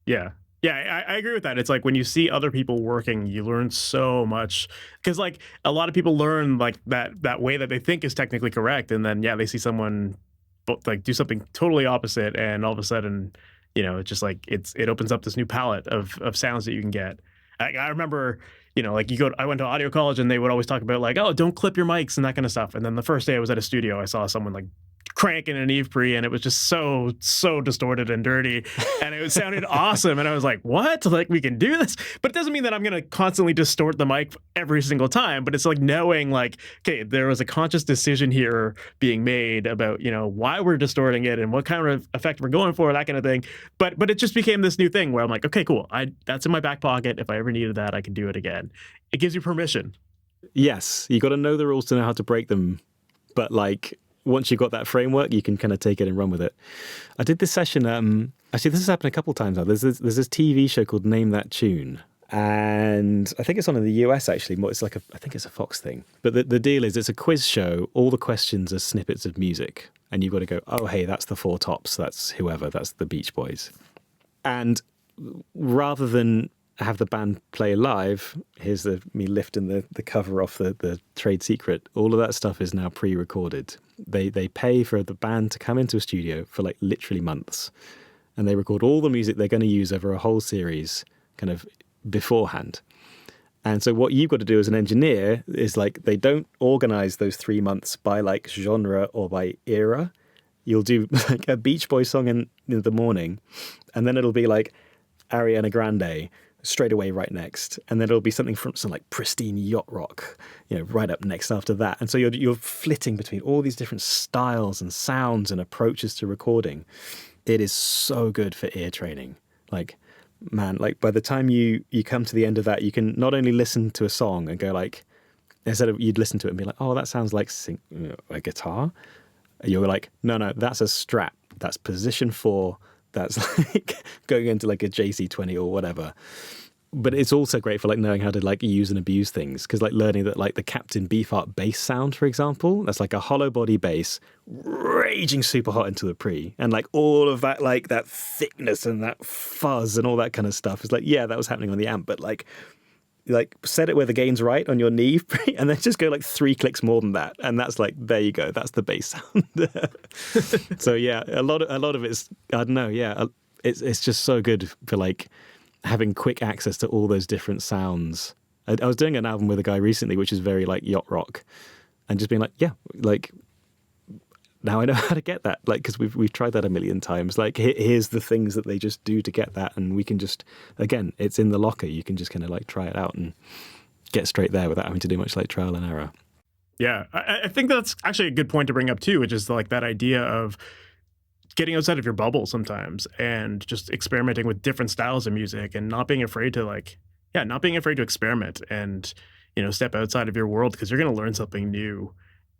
Yeah. Yeah, I agree with that. It's like when you see other people working, you learn so much. Because like a lot of people learn like that way that they think is technically correct. And then, yeah, they see someone like do something totally opposite. And all of a sudden, you know, it's just like it opens up this new palette of sounds that you can get. I remember, you know, like I went to audio college and they would always talk about like, oh, don't clip your mics and that kind of stuff. And then the first day I was at a studio, I saw someone like cranking an Eve pre, and it was just so distorted and dirty, and it sounded awesome. And I was like, what? Like, we can do this? But it doesn't mean that I'm going to constantly distort the mic every single time. But it's like knowing like, okay, there was a conscious decision here being made about, you know, why we're distorting it and what kind of effect we're going for, that kind of thing. But it just became this new thing where I'm like, okay, cool. That's in my back pocket. If I ever needed that, I can do it again. It gives you permission. Yes, you got to know the rules to know how to break them. But like, once you've got that framework, you can kind of take it and run with it. I did this session. Actually, this has happened a couple of times now. There's this TV show called Name That Tune, And I think it's on in the US actually. It's like I think it's a Fox thing. But the deal is it's a quiz show. All the questions are snippets of music. And you've got to go, oh, hey, that's the Four Tops. That's whoever. That's the Beach Boys. And rather than have the band play live, here's me lifting the cover off the trade secret. All of that stuff is now pre-recorded. They pay for the band to come into a studio for like literally months. And they record all the music they're going to use over a whole series kind of beforehand. And so what you've got to do as an engineer is like, they don't organize those 3 months by like genre or by era. You'll do like a Beach Boys song in the morning, and then it'll be like Ariana Grande straight away right next. And then it'll be something from some like pristine yacht rock, right up next after that. And so you're flitting between all these different styles and sounds and approaches to recording. It is so good for ear training. Like, man, like by the time you come to the end of that, you can not only listen to a song and go like, instead of you'd listen to it and be like, oh, that sounds like a guitar. You're like, no, that's a Strat. That's position 4. That's like going into like a JC20 or whatever. But it's also great for like knowing how to like use and abuse things, because like learning that like the Captain Beefheart bass sound, for example, that's like a hollow body bass raging super hot into the pre, and like all of that, like that thickness and that fuzz and all that kind of stuff is like, yeah, that was happening on the amp, but like set it where the gain's right on your knee and then just go like 3 clicks more than that, and that's like, there you go, that's the bass sound. So yeah, a lot of it's, I don't know, yeah, it's just so good for like having quick access to all those different sounds. I was doing an album with a guy recently which is very like yacht rock, and just being like, yeah, like now I know how to get that, like, because we've tried that a million times. Like, here's the things that they just do to get that, and we can just, again, it's in the locker. You can just kind of like try it out and get straight there without having to do much like trial and error. Yeah, I think that's actually a good point to bring up too, which is like that idea of getting outside of your bubble sometimes and just experimenting with different styles of music, and not being afraid to not being afraid to experiment and, step outside of your world, because you're going to learn something new.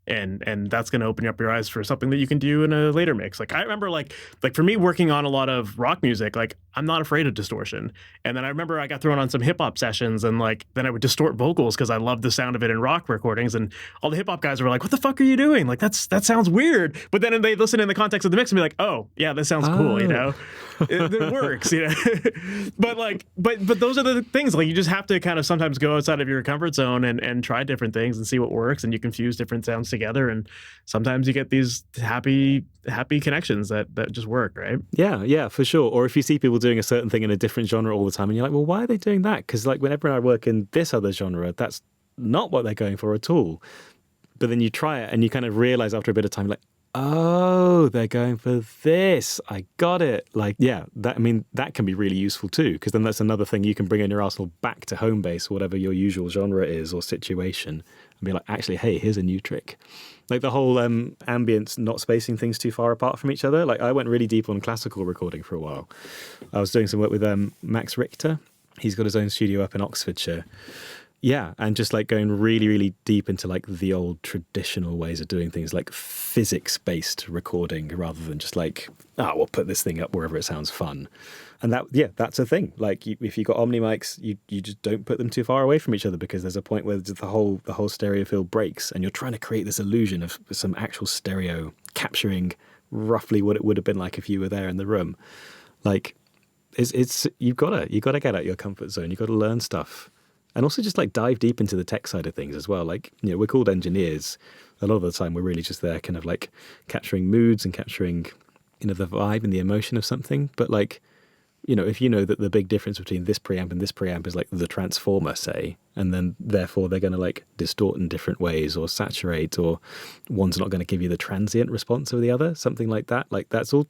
And that's going to open up your eyes for something that you can do in a later mix. Like I remember like for me working on a lot of rock music, like I'm not afraid of distortion. And then I remember I got thrown on some hip hop sessions, and like then I would distort vocals because I loved the sound of it in rock recordings. And all the hip hop guys were like, "What the fuck are you doing? Like that sounds weird." But then they listen in the context of the mix and be like, "Oh yeah, that sounds cool." It works. But those are the things. Like you just have to kind of sometimes go outside of your comfort zone and try different things and see what works. And you can fuse different sounds together, and sometimes you get these happy connections that just work, right? Yeah, for sure. Or if you see people doing a certain thing in a different genre all the time, and you're like, well, why are they doing that? Because like whenever I work in this other genre, that's not what they're going for at all. But then you try it and you kind of realize after a bit of time, like, oh, they're going for this. I got it. Like, yeah, that can be really useful too, because then that's another thing you can bring in your arsenal back to home base, whatever your usual genre is or situation, and be like, actually, hey, here's a new trick. Like the whole ambience, not spacing things too far apart from each other. Like I went really deep on classical recording for a while. I was doing some work with Max Richter. He's got his own studio up in Oxfordshire. Yeah, and just like going really, really deep into like the old traditional ways of doing things, like physics-based recording, rather than just like, we'll put this thing up wherever it sounds fun. And that's a thing. Like if you've got omni mics, you just don't put them too far away from each other, because there's a point where the whole stereo field breaks, and you're trying to create this illusion of some actual stereo capturing roughly what it would have been like if you were there in the room. Like it's you've got to get out your comfort zone. You've got to learn stuff. And also just like dive deep into the tech side of things as well. Like, we're called engineers. A lot of the time we're really just there kind of like capturing moods and capturing, the vibe and the emotion of something. But like, if you know that the big difference between this preamp and this preamp is like the transformer, say, and then therefore they're going to like distort in different ways or saturate, or one's not going to give you the transient response of the other, something like that. Like that's all.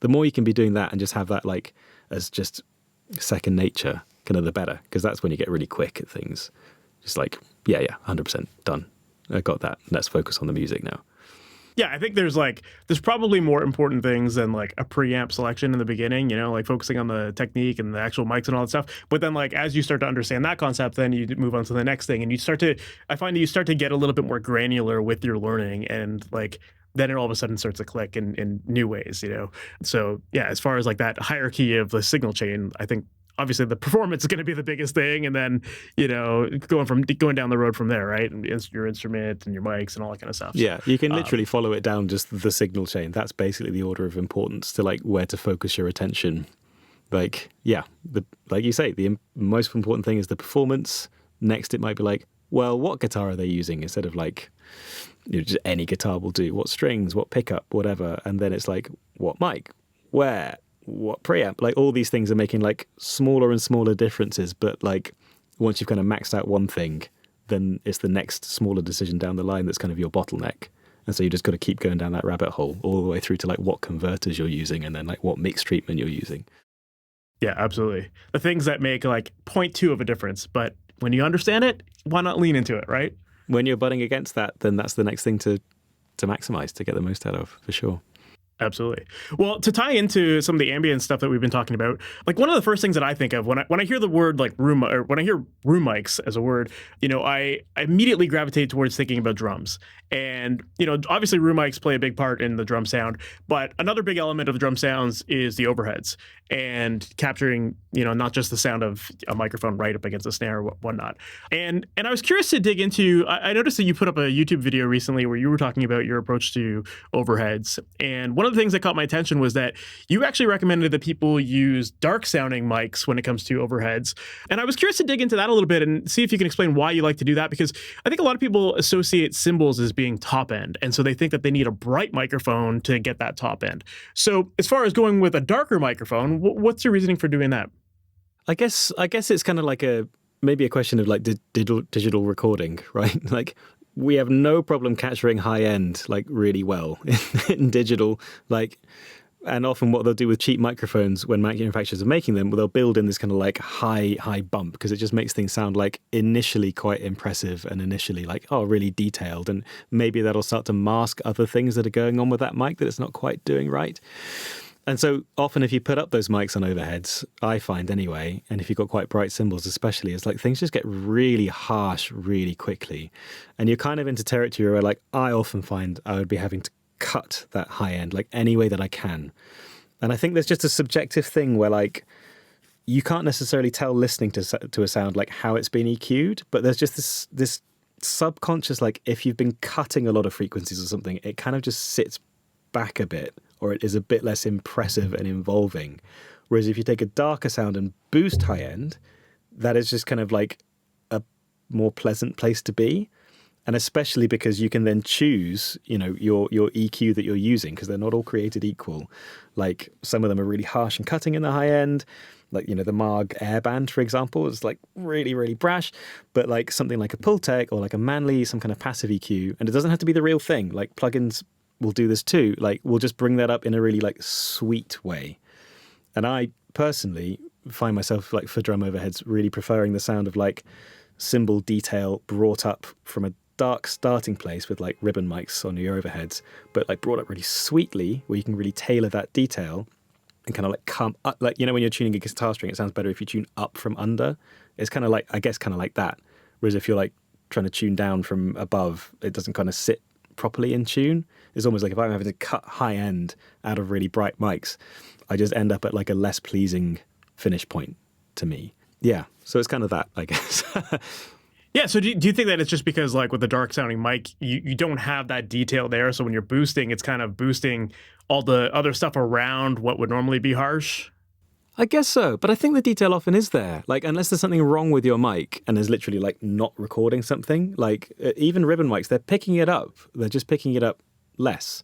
The more you can be doing that and just have that like as just second nature, kind of the better, because that's when you get really quick at things. Just like, yeah, 100% done. I got that. Let's focus on the music now. Yeah, I think there's probably more important things than like a preamp selection in the beginning, like focusing on the technique and the actual mics and all that stuff. But then like as you start to understand that concept, then you move on to the next thing, and I find that you start to get a little bit more granular with your learning, and like then it all of a sudden starts to click in new ways, So yeah, as far as like that hierarchy of the signal chain, I think obviously the performance is going to be the biggest thing, and then going down the road from there, right? And your instrument and your mics and all that kind of stuff. Yeah, you can literally follow it down just the signal chain. That's basically the order of importance to like where to focus your attention. Like, yeah, like you say, the most important thing is the performance. Next, it might be like, well, what guitar are they using, instead of like, just any guitar will do. What strings, what pickup, whatever. And then it's like, what mic, where, what preamp. Like, all these things are making like smaller and smaller differences. But like, once you've kind of maxed out one thing, then it's the next smaller decision down the line that's kind of your bottleneck. And so you just got to keep going down that rabbit hole all the way through to like what converters you're using, and then like what mix treatment you're using. Yeah, absolutely. The things that make like 0.2 of a difference, but when you understand it, why not lean into it, right? When you're butting against that, then that's the next thing to maximize, to get the most out of, for sure. Absolutely. Well, to tie into some of the ambient stuff that we've been talking about, like one of the first things that I think of when I hear the word like room, or when I hear room mics as a word, I immediately gravitate towards thinking about drums. And, obviously room mics play a big part in the drum sound, but another big element of the drum sounds is the overheads and capturing, not just the sound of a microphone right up against the snare or whatnot. And I was curious to dig into, I noticed that you put up a YouTube video recently where you were talking about your approach to overheads. And one of the things that caught my attention was that you actually recommended that people use dark sounding mics when it comes to overheads. And I was curious to dig into that a little bit and see if you can explain why you like to do that, because I think a lot of people associate cymbals as being top end. And so they think that they need a bright microphone to get that top end. So as far as going with a darker microphone, what's your reasoning for doing that? I guess it's kind of like maybe a question of like digital recording, right? Like, we have no problem capturing high end like really well in digital, like, and often what they'll do with cheap microphones when manufacturers are making them, they'll build in this kind of like high bump, because it just makes things sound like initially quite impressive and initially like, oh, really detailed. And maybe that'll start to mask other things that are going on with that mic that it's not quite doing right. And so often if you put up those mics on overheads, I find anyway, and if you've got quite bright cymbals especially, it's like things just get really harsh really quickly. And you're kind of into territory where like I often find I would be having to cut that high end like any way that I can. And I think there's just a subjective thing where like you can't necessarily tell listening to a sound like how it's been EQ'd, but there's just this subconscious, like if you've been cutting a lot of frequencies or something, it kind of just sits back a bit, or it is a bit less impressive and involving. Whereas if you take a darker sound and boost high end, that is just kind of like a more pleasant place to be. And especially because you can then choose, your EQ that you're using, because they're not all created equal. Like some of them are really harsh and cutting in the high end. Like, the Marg Airband, for example, is like really, really brash. But like something like a Pultec or like a Manly, some kind of passive EQ, and it doesn't have to be the real thing. Like plugins will do this too. Like we'll just bring that up in a really like sweet way. And I personally find myself like for drum overheads really preferring the sound of like cymbal detail brought up from a dark starting place with like ribbon mics on your overheads, but like brought up really sweetly where you can really tailor that detail and kind of like come up, like, when you're tuning a guitar string, it sounds better if you tune up from under. It's kind of like, I guess, kind of like that. Whereas if you're like trying to tune down from above, it doesn't kind of sit properly in tune. It's almost like if I'm having to cut high end out of really bright mics, I just end up at like a less pleasing finish point to me. Yeah. So it's kind of that, I guess. Yeah, so do you think that it's just because, like, with the dark sounding mic, you don't have that detail there, so when you're boosting, it's kind of boosting all the other stuff around what would normally be harsh? I guess so, but I think the detail often is there. Like, unless there's something wrong with your mic and there's literally, like, not recording something, like, even ribbon mics, they're picking it up. They're just picking it up less.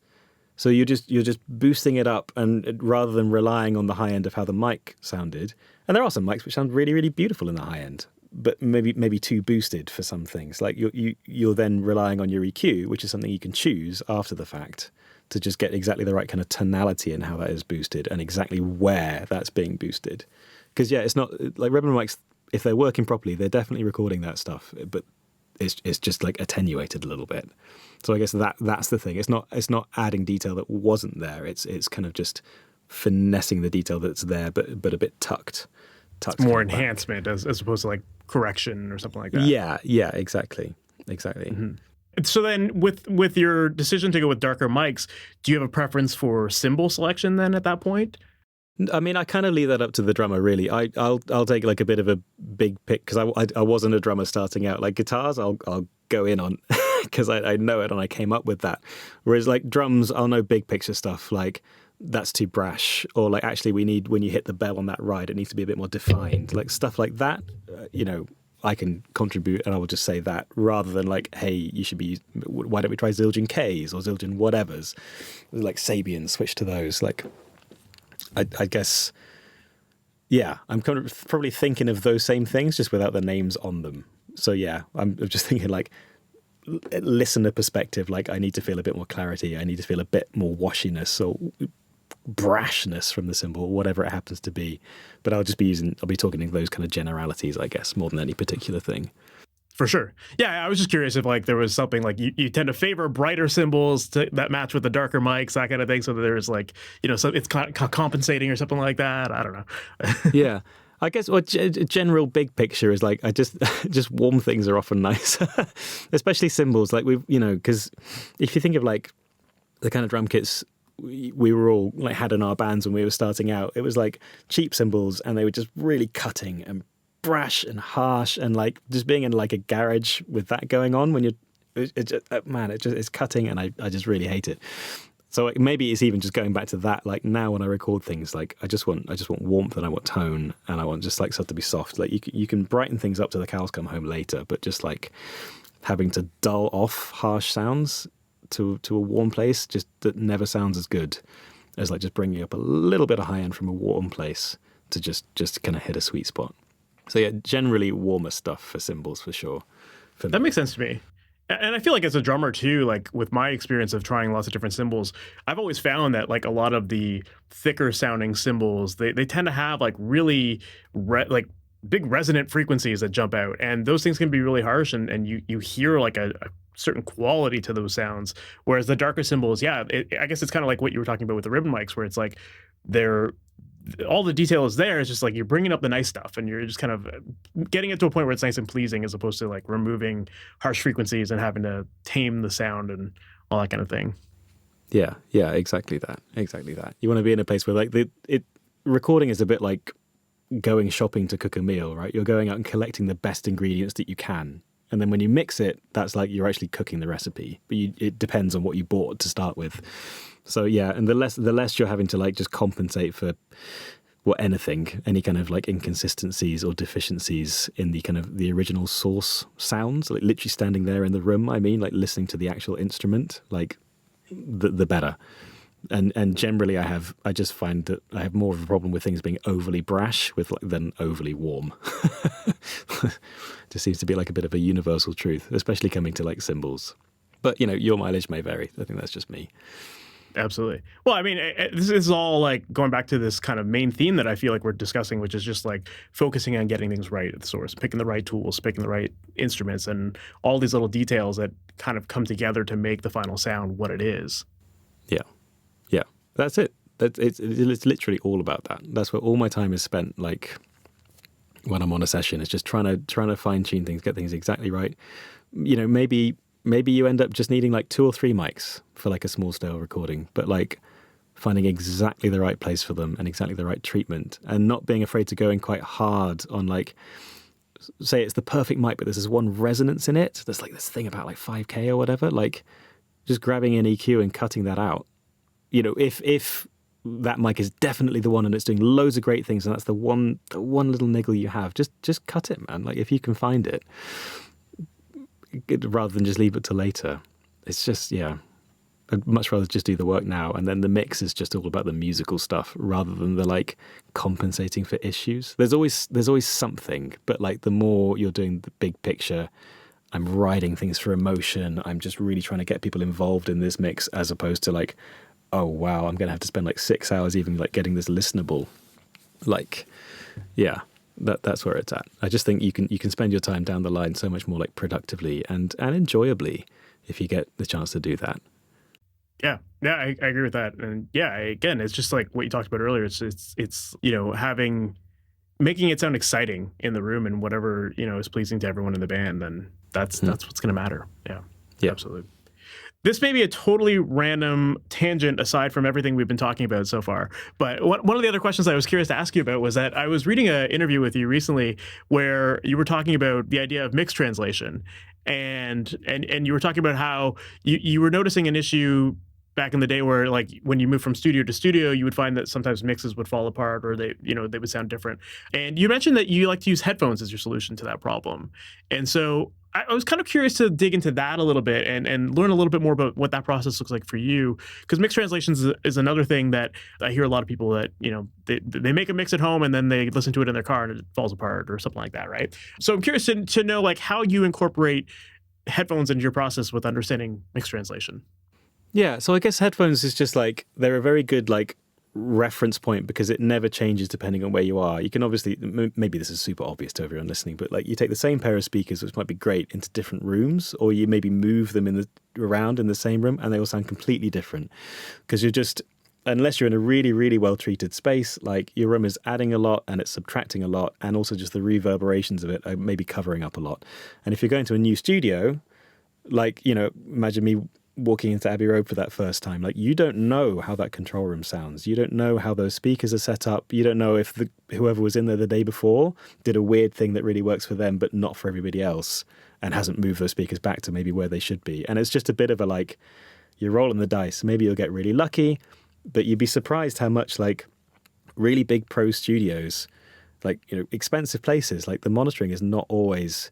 So you're just boosting it up, and rather than relying on the high end of how the mic sounded. And there are some mics which sound really, really beautiful in the high end, but maybe too boosted for some things. Like you're then relying on your EQ, which is something you can choose after the fact to just get exactly the right kind of tonality in how that is boosted and exactly where that's being boosted. Because it's not like ribbon mics, if they're working properly, they're definitely recording that stuff, but it's just like attenuated a little bit. So I guess that's the thing. It's not adding detail that wasn't there. It's kind of just finessing the detail that's there, but a bit tucked. It's more enhancement as opposed to like correction or something like that. Yeah, exactly. Mm-hmm. So then with your decision to go with darker mics, do you have a preference for cymbal selection then at that point? I mean, I kind of leave that up to the drummer, really. I'll take like a bit of a big pick because I wasn't a drummer starting out. Like guitars, I'll go in on because I know it and I came up with that. Whereas like drums, I'll know big picture stuff like that's too brash, or like actually we need when you hit the bell on that ride, it needs to be a bit more defined. Like stuff like that, I can contribute and I will just say that rather than like, hey, you should be. Why don't we try Zildjian Ks or Zildjian whatevers, like Sabian, switch to those like. I guess, yeah, I'm kind of probably thinking of those same things just without the names on them. So yeah, I'm just thinking like listener perspective, like I need to feel a bit more clarity. I need to feel a bit more washiness or brashness from the cymbal, whatever it happens to be. But I'll be talking in those kind of generalities, I guess, more than any particular thing. For sure. Yeah, I was just curious if like there was something like you tend to favor brighter cymbals that match with the darker mics, that kind of thing. So that there's like, so it's compensating or something like that. I don't know. Yeah. I guess what general big picture is like, I just warm things are often nice, especially cymbals. Like because if you think of like the kind of drum kits we were all like had in our bands when we were starting out, it was like cheap cymbals and they were just really cutting and brash and harsh and like just being in like a garage with that going on when it's cutting and I just really hate it. So like, maybe it's even just going back to that. Like now when I record things, like I just want warmth and I want tone and I want just like stuff to be soft. Like you can brighten things up till the cows come home later, but just like having to dull off harsh sounds to a warm place, just that never sounds as good as like just bringing up a little bit of high end from a warm place to just kind of hit a sweet spot. So yeah, generally warmer stuff for cymbals for sure. That makes sense to me. And I feel like as a drummer too, like with my experience of trying lots of different cymbals, I've always found that like a lot of the thicker sounding cymbals, they tend to have like really like big resonant frequencies that jump out. And those things can be really harsh and you hear like a certain quality to those sounds. Whereas the darker cymbals, I guess it's kind of like what you were talking about with the ribbon mics, where it's like all the detail is there. It's just like you're bringing up the nice stuff and you're just kind of getting it to a point where it's nice and pleasing as opposed to like removing harsh frequencies and having to tame the sound and all that kind of thing. Yeah, exactly that. You want to be in a place where like recording is a bit like going shopping to cook a meal, right? You're going out and collecting the best ingredients that you can. And then when you mix it, that's like you're actually cooking the recipe. But it depends on what you bought to start with. So yeah, and the less you're having to like just compensate for any kind of like inconsistencies or deficiencies in the kind of the original source sounds, like literally standing there in the room, I mean, like listening to the actual instrument, like the better. And generally I just find that I have more of a problem with things being overly brash than overly warm. Just seems to be like a bit of a universal truth, especially coming to like cymbals. But your mileage may vary. I think that's just me. Absolutely. Well, I mean, this is all like going back to this kind of main theme that I feel like we're discussing, which is just like focusing on getting things right at the source, picking the right tools, picking the right instruments, and all these little details that kind of come together to make the final sound what it is. Yeah, that's it. It's literally all about that. That's where all my time is spent. Like when I'm on a session, it's just trying to fine tune things, get things exactly right. Maybe you end up just needing like 2 or 3 mics for like a small scale recording, but like finding exactly the right place for them and exactly the right treatment and not being afraid to go in quite hard on like, say it's the perfect mic, but there's this one resonance in it. There's like this thing about like 5K or whatever, like just grabbing an EQ and cutting that out. If that mic is definitely the one and it's doing loads of great things and that's the one little niggle you have, just cut it, man. Like if you can find it, rather than just leave it till later. It's just, I'd much rather just do the work now, and then the mix is just all about the musical stuff rather than the like compensating for issues. There's always something, but like the more you're doing the big picture, I'm writing things for emotion. I'm just really trying to get people involved in this mix, as opposed to like, oh wow, I'm gonna have to spend like 6 hours even like getting this listenable. Like, yeah. That's where it's at. I just think you can spend your time down the line so much more like productively and enjoyably if you get the chance to do that. Yeah, I agree with that. And yeah, again, it's just like what you talked about earlier. It's making it sound exciting in the room and whatever is pleasing to everyone in the band. Then that's what's going to matter. Yeah, absolutely. This may be a totally random tangent aside from everything we've been talking about so far. But one of the other questions I was curious to ask you about was that I was reading an interview with you recently where you were talking about the idea of mix translation. And you were talking about how you were noticing an issue back in the day where, like, when you move from studio to studio, you would find that sometimes mixes would fall apart or they would sound different. And you mentioned that you like to use headphones as your solution to that problem. And so I was kind of curious to dig into that a little bit and learn a little bit more about what that process looks like for you. Because mix translations is another thing that I hear a lot of people that, they make a mix at home and then they listen to it in their car and it falls apart or something like that, right? So I'm curious to know, like, how you incorporate headphones into your process with understanding mix translation. Yeah, so I guess headphones is just like, they're a very good like reference point because it never changes depending on where you are. You can obviously, maybe this is super obvious to everyone listening, but like you take the same pair of speakers, which might be great, into different rooms, or you maybe move them around in the same room and they will sound completely different because you're just, unless you're in a really, really well-treated space, like your room is adding a lot and it's subtracting a lot, and also just the reverberations of it are maybe covering up a lot. And if you're going to a new studio, like, imagine me walking into Abbey Road for that first time, like, you don't know how that control room sounds. You don't know how those speakers are set up. You don't know if whoever was in there the day before did a weird thing that really works for them but not for everybody else and hasn't moved those speakers back to maybe where they should be. And it's just a bit of a, like, you're rolling the dice. Maybe you'll get really lucky, but you'd be surprised how much, like, really big pro studios, like, expensive places, like, the monitoring is not always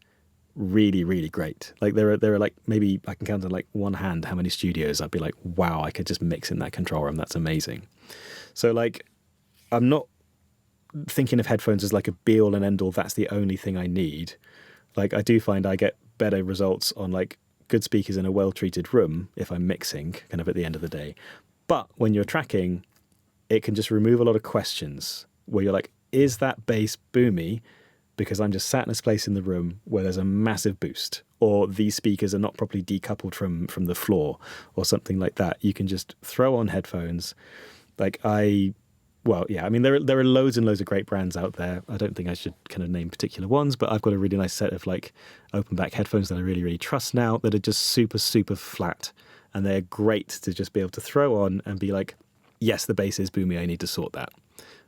really, really great. Like, there are like, maybe I can count on like one hand how many studios I'd be like, wow, I could just mix in that control room. That's amazing. So, like, I'm not thinking of headphones as like a be all and end all. That's the only thing I need. Like, I do find I get better results on like good speakers in a well-treated room if I'm mixing kind of at the end of the day. But when you're tracking, it can just remove a lot of questions where you're like, is that bass boomy because I'm just sat in a place in the room where there's a massive boost, or these speakers are not properly decoupled from the floor, or something like that? You can just throw on headphones. Like, there are loads and loads of great brands out there. I don't think I should kind of name particular ones, but I've got a really nice set of like open back headphones that I really, really trust now, that are just super, super flat. And they're great to just be able to throw on and be like, yes, the bass is boomy, I need to sort that.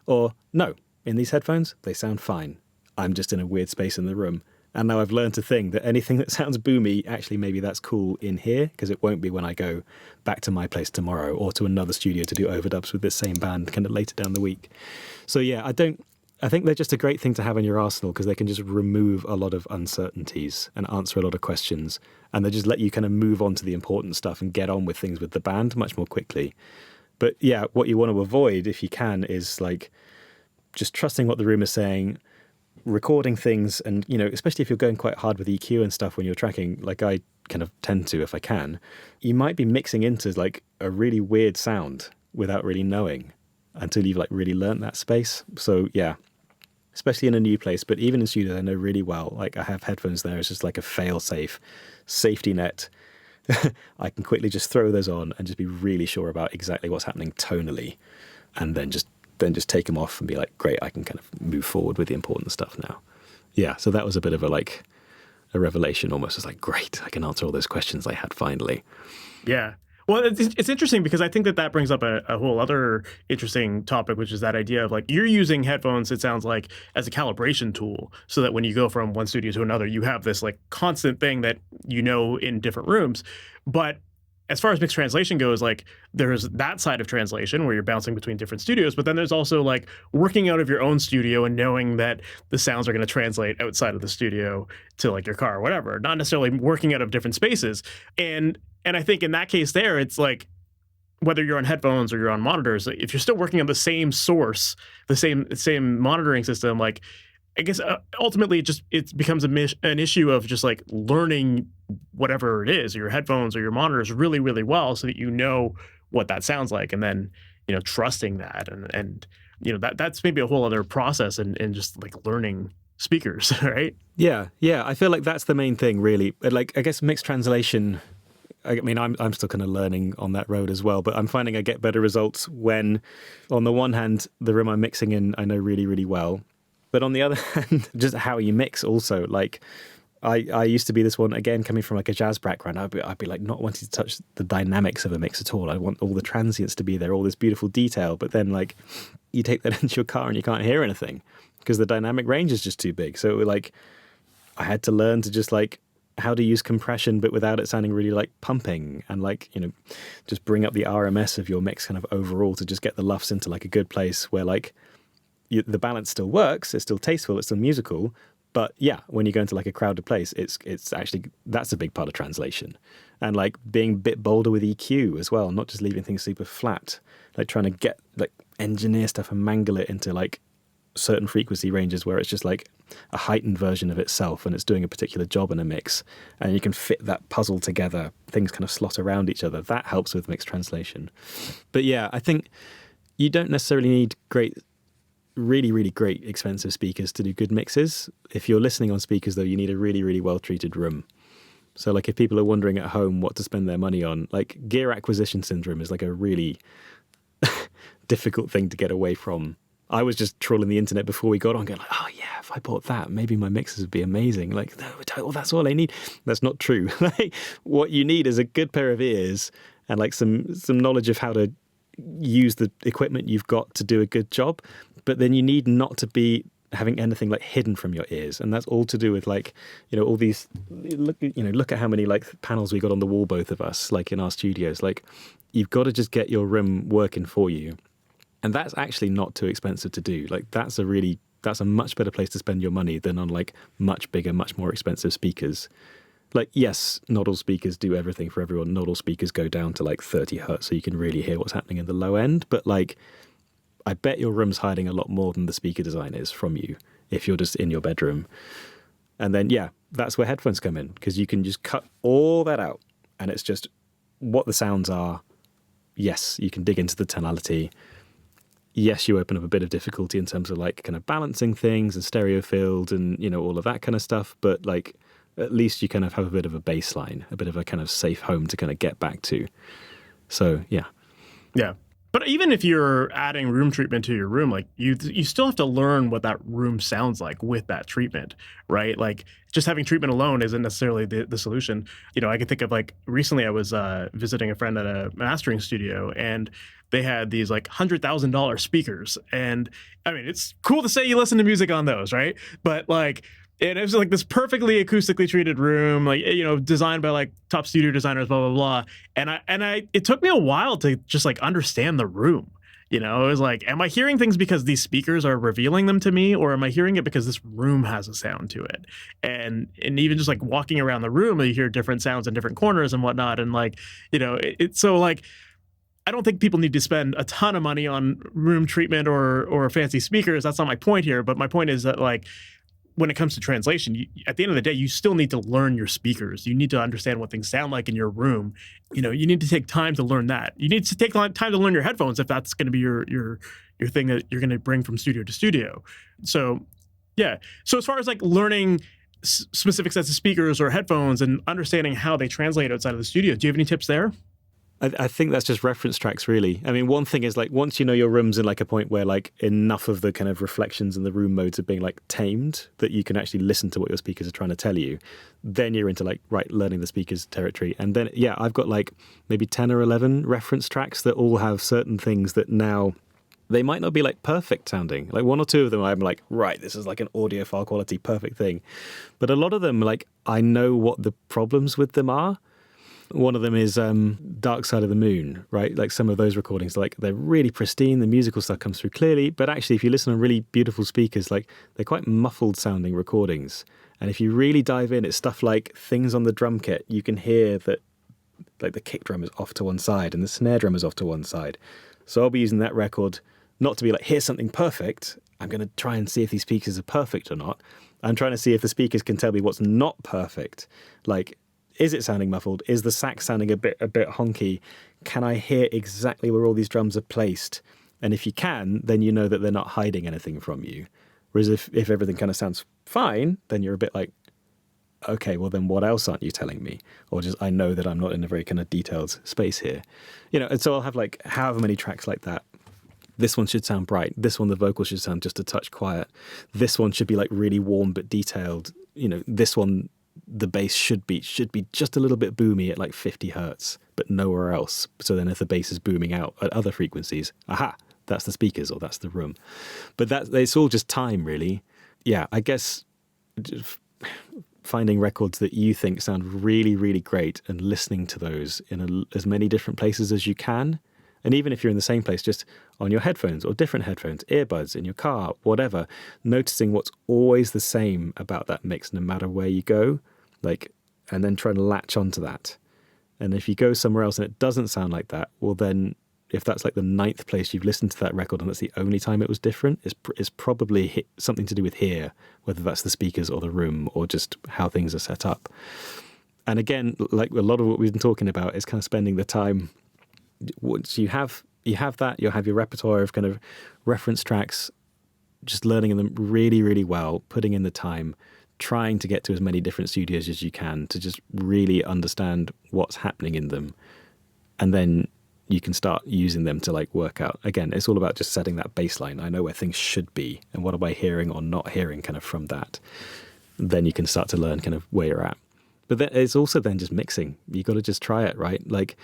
Or, no, in these headphones, they sound fine. I'm just in a weird space in the room. And now I've learned to think that anything that sounds boomy, actually maybe that's cool in here, because it won't be when I go back to my place tomorrow or to another studio to do overdubs with this same band kind of later down the week. So yeah, I think they're just a great thing to have in your arsenal because they can just remove a lot of uncertainties and answer a lot of questions. And they just let you kind of move on to the important stuff and get on with things with the band much more quickly. But yeah, what you want to avoid, if you can, is like just trusting what the room is saying, recording things, and especially if you're going quite hard with EQ and stuff when you're tracking, like I kind of tend to if I can, you might be mixing into like a really weird sound without really knowing until you've like really learnt that space. So yeah, especially in a new place, but even in studios I know really well, like I have headphones there. It's just like a fail-safe safety net. I can quickly just throw those on and just be really sure about exactly what's happening tonally, and then just take them off and be like, great, I can kind of move forward with the important stuff now. Yeah, so that was a bit of a revelation almost. It's like, great, I can answer all those questions I had finally. Yeah. Well, it's interesting because I think that brings up a whole other interesting topic, which is that idea of like, you're using headphones, it sounds like, as a calibration tool, so that when you go from one studio to another, you have this like constant thing that in different rooms. But as far as mixed translation goes, like, there's that side of translation where you're bouncing between different studios, but then there's also like working out of your own studio and knowing that the sounds are going to translate outside of the studio to like your car or whatever, not necessarily working out of different spaces. And I think in that case there, it's like, whether you're on headphones or you're on monitors, if you're still working on the same source, the same monitoring system, like, I guess ultimately it becomes an issue of just like learning whatever it is, your headphones or your monitors really, really well, so that you know what that sounds like, and then trusting that, and that's maybe a whole other process and just like learning speakers, right? Yeah, I feel like that's the main thing, really. Like, I guess mixed translation, I mean, I'm still kind of learning on that road as well, but I'm finding I get better results when, on the one hand, the room I'm mixing in I know really, really well. But on the other hand, just how you mix also, like, I used to be this one, again, coming from like a jazz background. I'd be like not wanting to touch the dynamics of a mix at all. I want all the transients to be there, all this beautiful detail. But then like you take that into your car and you can't hear anything because the dynamic range is just too big. So like I had to learn to just like how to use compression, but without it sounding really like pumping, and like, you know, just bring up the RMS of your mix kind of overall to just get the lufs into like a good place where like the balance still works, it's still tasteful, it's still musical. But yeah, when you go into like a crowded place, it's actually, that's a big part of translation. And like being a bit bolder with EQ as well, not just leaving things super flat, like trying to get like engineer stuff and mangle it into like certain frequency ranges where it's just like a heightened version of itself and it's doing a particular job in a mix, and you can fit that puzzle together, things kind of slot around each other. That helps with mix translation. But yeah, I think you don't necessarily need really, really great expensive speakers to do good mixes. If you're listening on speakers, though, you need a really, really well-treated room. So like if people are wondering at home what to spend their money on, like gear acquisition syndrome is like a really difficult thing to get away from. I was just trawling the internet before we got on going like, oh yeah, if I bought that, maybe my mixes would be amazing. Like, no, that's all I need. That's not true. Like, what you need is a good pair of ears and like some knowledge of how to use the equipment you've got to do a good job. But then you need not to be having anything like hidden from your ears. And that's all to do with like, you know, all these, look at how many like panels we got on the wall, both of us, like in our studios. Like you've got to just get your room working for you. And that's actually not too expensive to do. Like that's a much better place to spend your money than on like much bigger, much more expensive speakers. Like, yes, not all speakers do everything for everyone. Not all speakers go down to like 30 hertz so you can really hear what's happening in the low end. But like, I bet your room's hiding a lot more than the speaker design is from you if you're just in your bedroom. And then, yeah, that's where headphones come in, because you can just cut all that out and it's just what the sounds are. Yes, you can dig into the tonality. Yes, you open up a bit of difficulty in terms of like kind of balancing things and stereo field and, you know, all of that kind of stuff. But like, at least you kind of have a bit of a baseline, a bit of a kind of safe home to kind of get back to. So, yeah. Yeah. But even if you're adding room treatment to your room, like you still have to learn what that room sounds like with that treatment, right? Like just having treatment alone isn't necessarily the solution. You know, I can think of like recently I was visiting a friend at a mastering studio, and they had these like $100,000 speakers. And I mean, it's cool to say you listen to music on those, right? But like, it was like this perfectly acoustically treated room, like, you know, designed by like top studio designers, blah, blah, blah. And it took me a while to just like understand the room. You know, it was like, am I hearing things because these speakers are revealing them to me, or am I hearing it because this room has a sound to it? And even just like walking around the room, you hear different sounds in different corners and whatnot. And like, you know, it's so like, I don't think people need to spend a ton of money on room treatment or fancy speakers. That's not my point here. But my point is that like, when it comes to translation, at the end of the day, you still need to learn your speakers. You need to understand what things sound like in your room. You know, you need to take time to learn that. You need to take time to learn your headphones if that's going to be your thing that you're going to bring from studio to studio. So, yeah. So as far as like learning specific sets of speakers or headphones and understanding how they translate outside of the studio, do you have any tips there? I think that's just reference tracks, really. I mean, one thing is like once you know your room's in like a point where like enough of the kind of reflections in the room modes are being like tamed that you can actually listen to what your speakers are trying to tell you, then you're into like, right, learning the speakers territory. And then, yeah, I've got like maybe 10 or 11 reference tracks that all have certain things that now they might not be like perfect sounding. Like one or two of them I'm like, right, this is like an audiophile quality perfect thing. But a lot of them, like I know what the problems with them are. One of them is Dark Side of the Moon, right? Like some of those recordings, like they're really pristine. The musical stuff comes through clearly. But actually, if you listen on really beautiful speakers, like they're quite muffled sounding recordings. And if you really dive in, it's stuff like things on the drum kit. You can hear that like the kick drum is off to one side and the snare drum is off to one side. So I'll be using that record not to be like, here's something perfect. I'm going to try and see if these speakers are perfect or not. I'm trying to see if the speakers can tell me what's not perfect. Like, is it sounding muffled? Is the sax sounding a bit honky? Can I hear exactly where all these drums are placed? And if you can, then you know that they're not hiding anything from you. Whereas if everything kind of sounds fine, then you're a bit like, okay, well then what else aren't you telling me? Or just I know that I'm not in a very kind of detailed space here. You know, and so I'll have like however many tracks like that. This one should sound bright. This one, the vocal should sound just a touch quiet. This one should be like really warm but detailed. You know, this one, the bass should be just a little bit boomy at like 50 hertz, but nowhere else. So then if the bass is booming out at other frequencies, aha, that's the speakers or that's the room. But it's all just time, really. Yeah, I guess finding records that you think sound really, really great and listening to those in as many different places as you can. And even if you're in the same place, just on your headphones or different headphones, earbuds, in your car, whatever, noticing what's always the same about that mix no matter where you go, and then trying to latch onto that. And if you go somewhere else and it doesn't sound like that, well then, if that's like the 9th place you've listened to that record and that's the only time it was different, it's probably something to do with here, whether that's the speakers or the room or just how things are set up. And again, like a lot of what we've been talking about is kind of spending the time. Once you have that, you'll have your repertoire of kind of reference tracks, just learning them really, really well, putting in the time, trying to get to as many different studios as you can to just really understand what's happening in them. And then you can start using them to like work out. Again, it's all about just setting that baseline. I know where things should be and what am I hearing or not hearing kind of from that. Then you can start to learn kind of where you're at. But it's also then just mixing. You got to just try it, right? Like,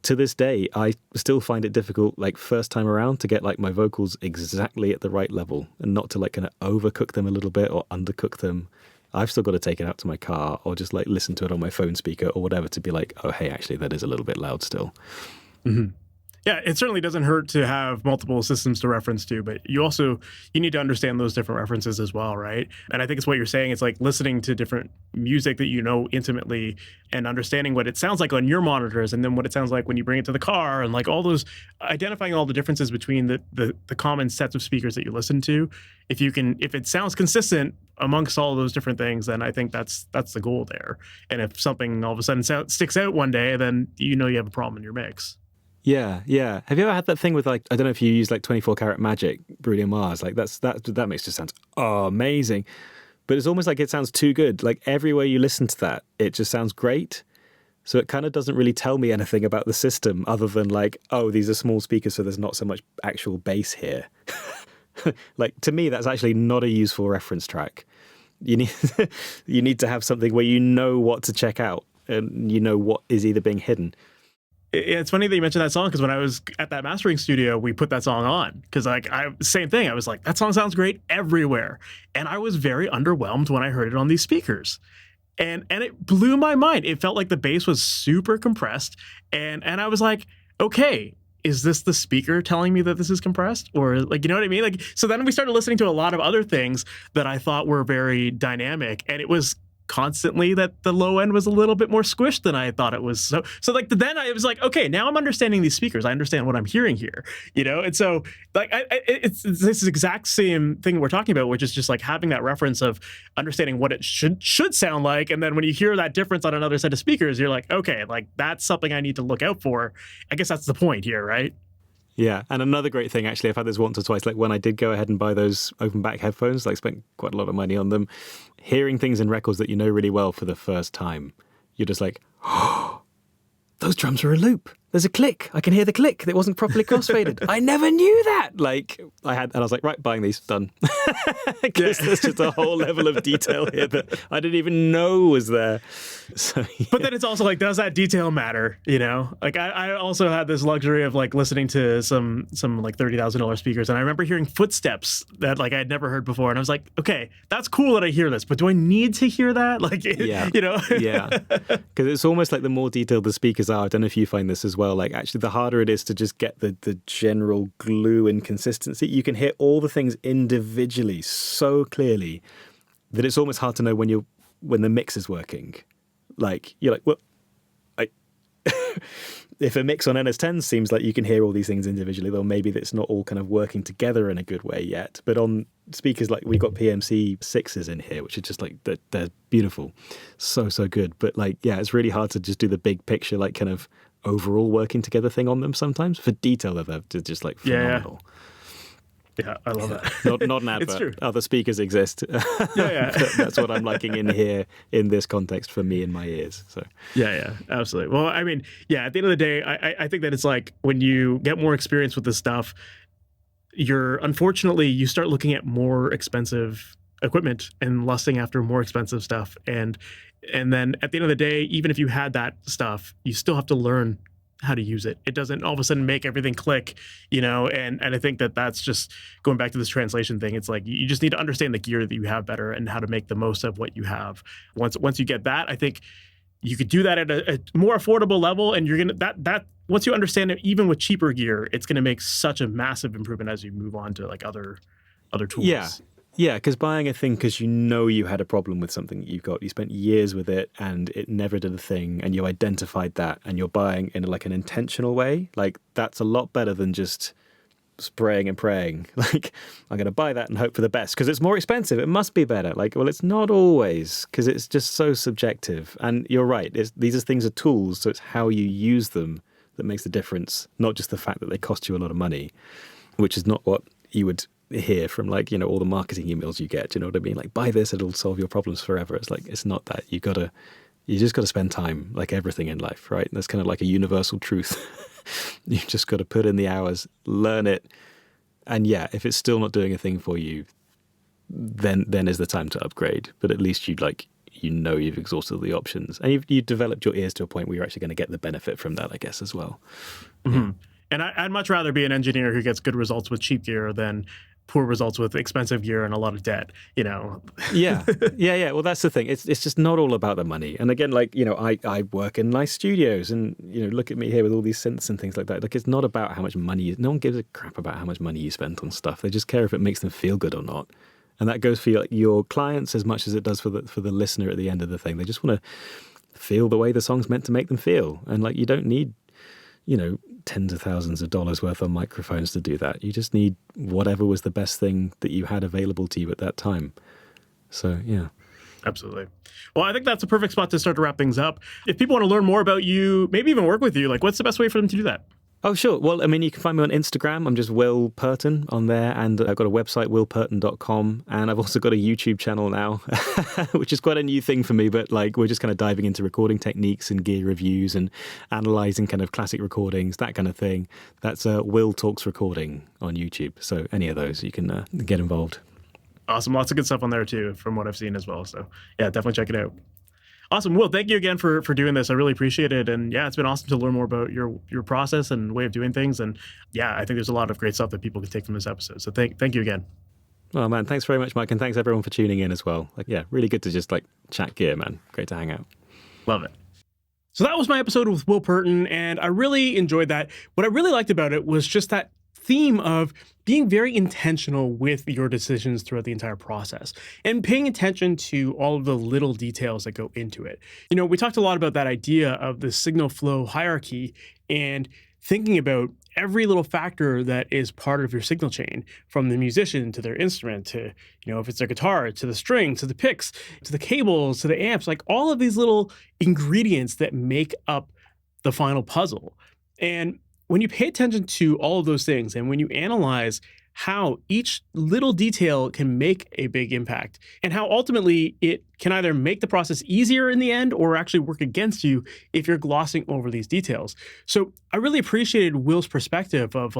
to this day, I still find it difficult, like first time around, to get like my vocals exactly at the right level and not to like kind of overcook them a little bit or undercook them. I've still got to take it out to my car or just like listen to it on my phone speaker or whatever to be like, oh, hey, actually, that is a little bit loud still. Mm-hmm. Yeah, it certainly doesn't hurt to have multiple systems to reference to, but you need to understand those different references as well, right? And I think it's what you're saying. It's like listening to different music that you know intimately and understanding what it sounds like on your monitors and then what it sounds like when you bring it to the car and like all those, identifying all the differences between the common sets of speakers that you listen to. If it sounds consistent amongst all those different things, then I think that's the goal there. And if something all of a sudden sticks out one day, then you know you have a problem in your mix. Yeah. Have you ever had that thing with like, I don't know if you use like 24 Karat Magic, Bruno Mars, like that mix just sounds amazing. But it's almost like it sounds too good. Like everywhere you listen to that, it just sounds great. So it kind of doesn't really tell me anything about the system other than like, oh, these are small speakers, so there's not so much actual bass here. Like to me, that's actually not a useful reference track. You need to have something where you know what to check out and you know what is either being hidden. It's funny that you mentioned that song because when I was at that mastering studio, we put that song on because same thing. I was like, that song sounds great everywhere. And I was very underwhelmed when I heard it on these speakers. And it blew my mind. It felt like the bass was super compressed. And I was like, okay, is this the speaker telling me that this is compressed? Or like, you know what I mean? Like, so then we started listening to a lot of other things that I thought were very dynamic. And it was constantly that the low end was a little bit more squished than I thought it was. So like then I was like, okay, now I'm understanding these speakers. I understand what I'm hearing here, you know? And so like it's this exact same thing we're talking about, which is just like having that reference of understanding what it should sound like. And then when you hear that difference on another set of speakers, you're like, okay, like that's something I need to look out for. I guess that's the point here, right? Yeah, and another great thing, actually, I've had this once or twice, like when I did go ahead and buy those open back headphones, like spent quite a lot of money on them, hearing things in records that you know really well for the first time, you're just like, oh, those drums are a loop. There's a click. I can hear the click. It wasn't properly crossfaded. I never knew that. Like and I was like, right, buying these, done. Because there's just a whole level of detail here that I didn't even know was there. So, yeah. But then it's also like, does that detail matter? You know, like I also had this luxury of like listening to some like $30,000 speakers, and I remember hearing footsteps that like I had never heard before, and I was like, okay, that's cool that I hear this, but do I need to hear that? Like, yeah, you know, yeah, because it's almost like the more detailed the speakers are. I don't know if you find this as well. Like actually, the harder it is to just get the general glue and consistency. You can hear all the things individually so clearly that it's almost hard to know when the mix is working. Like you're like, well, if a mix on NS10 seems like you can hear all these things individually, though maybe that's not all kind of working together in a good way yet. But on speakers like we've got PMC 6s in here, which are just like they're beautiful, so good. But like yeah, it's really hard to just do the big picture, like kind of overall working together thing on them sometimes. For detail, they're just like phenomenal. Yeah, I love that. Not an advert. It's true. Other speakers exist. Yeah. That's what I'm liking in here in this context for me and my ears. So yeah, absolutely. Well, I mean, yeah, at the end of the day, I think that it's like when you get more experience with this stuff, unfortunately you start looking at more expensive equipment and lusting after more expensive stuff. And then at the end of the day, even if you had that stuff, you still have to learn how to use it. It doesn't all of a sudden make everything click, and I think that's just going back to this translation thing. It's like you just need to understand the gear that you have better and how to make the most of what you have. Once you get that, I think you could do that at a more affordable level, and you're gonna that once you understand it, even with cheaper gear, it's gonna make such a massive improvement as you move on to like other tools. Yeah, because buying a thing because you had a problem with something that you've got, you spent years with it and it never did a thing, and you identified that, and you're buying in like an intentional way, like that's a lot better than just spraying and praying. Like, I'm going to buy that and hope for the best because it's more expensive. It must be better. Like, well, it's not always, because it's just so subjective. And you're right. These things are tools, so it's how you use them that makes the difference, not just the fact that they cost you a lot of money, which is not what you would hear from like, all the marketing emails you get. You know what I mean? Like, buy this, it'll solve your problems forever. It's like, it's not that. You just got to spend time, like everything in life, right? And that's kind of like a universal truth. You just got to put in the hours, learn it. And yeah, if it's still not doing a thing for you, then is the time to upgrade. But at least you've exhausted the options, and you've developed your ears to a point where you're actually going to get the benefit from that, I guess, as well. Mm-hmm. Yeah. And I'd much rather be an engineer who gets good results with cheap gear than poor results with expensive gear and a lot of debt, Yeah. Well, that's the thing. It's just not all about the money. And again, like, I work in nice studios, and, look at me here with all these synths and things like that. Like, it's not about how much money, no one gives a crap about how much money you spent on stuff. They just care if it makes them feel good or not. And that goes for your clients as much as it does for the listener at the end of the thing. They just want to feel the way the song's meant to make them feel. And like, you don't need, tens of thousands of dollars worth of microphones to do that. You just need whatever was the best thing that you had available to you at that time. So, yeah. Absolutely. Well, I think that's a perfect spot to start to wrap things up. If people want to learn more about you, maybe even work with you, like, what's the best way for them to do that? Oh, sure. Well, I mean, you can find me on Instagram. I'm just Will Purton on there. And I've got a website, willpurton.com. And I've also got a YouTube channel now, which is quite a new thing for me. But like, we're just kind of diving into recording techniques and gear reviews and analyzing kind of classic recordings, that kind of thing. That's Will Talks Recording on YouTube. So any of those, you can get involved. Awesome. Lots of good stuff on there, too, from what I've seen as well. So yeah, definitely check it out. Awesome. Will, thank you again for doing this. I really appreciate it. And yeah, it's been awesome to learn more about your process and way of doing things. And yeah, I think there's a lot of great stuff that people can take from this episode. So thank you again. Oh, man, thanks very much, Mike. And thanks everyone for tuning in as well. Like, yeah, really good to just like chat gear, man. Great to hang out. Love it. So that was my episode with Will Purton, and I really enjoyed that. What I really liked about it was just that theme of being very intentional with your decisions throughout the entire process and paying attention to all of the little details that go into it. We talked a lot about that idea of the signal flow hierarchy and thinking about every little factor that is part of your signal chain, from the musician to their instrument to, if it's their guitar, to the string, to the picks, to the cables, to the amps, like all of these little ingredients that make up the final puzzle. And when you pay attention to all of those things, and when you analyze how each little detail can make a big impact, and how ultimately it can either make the process easier in the end or actually work against you if you're glossing over these details. So I really appreciated Will's perspective of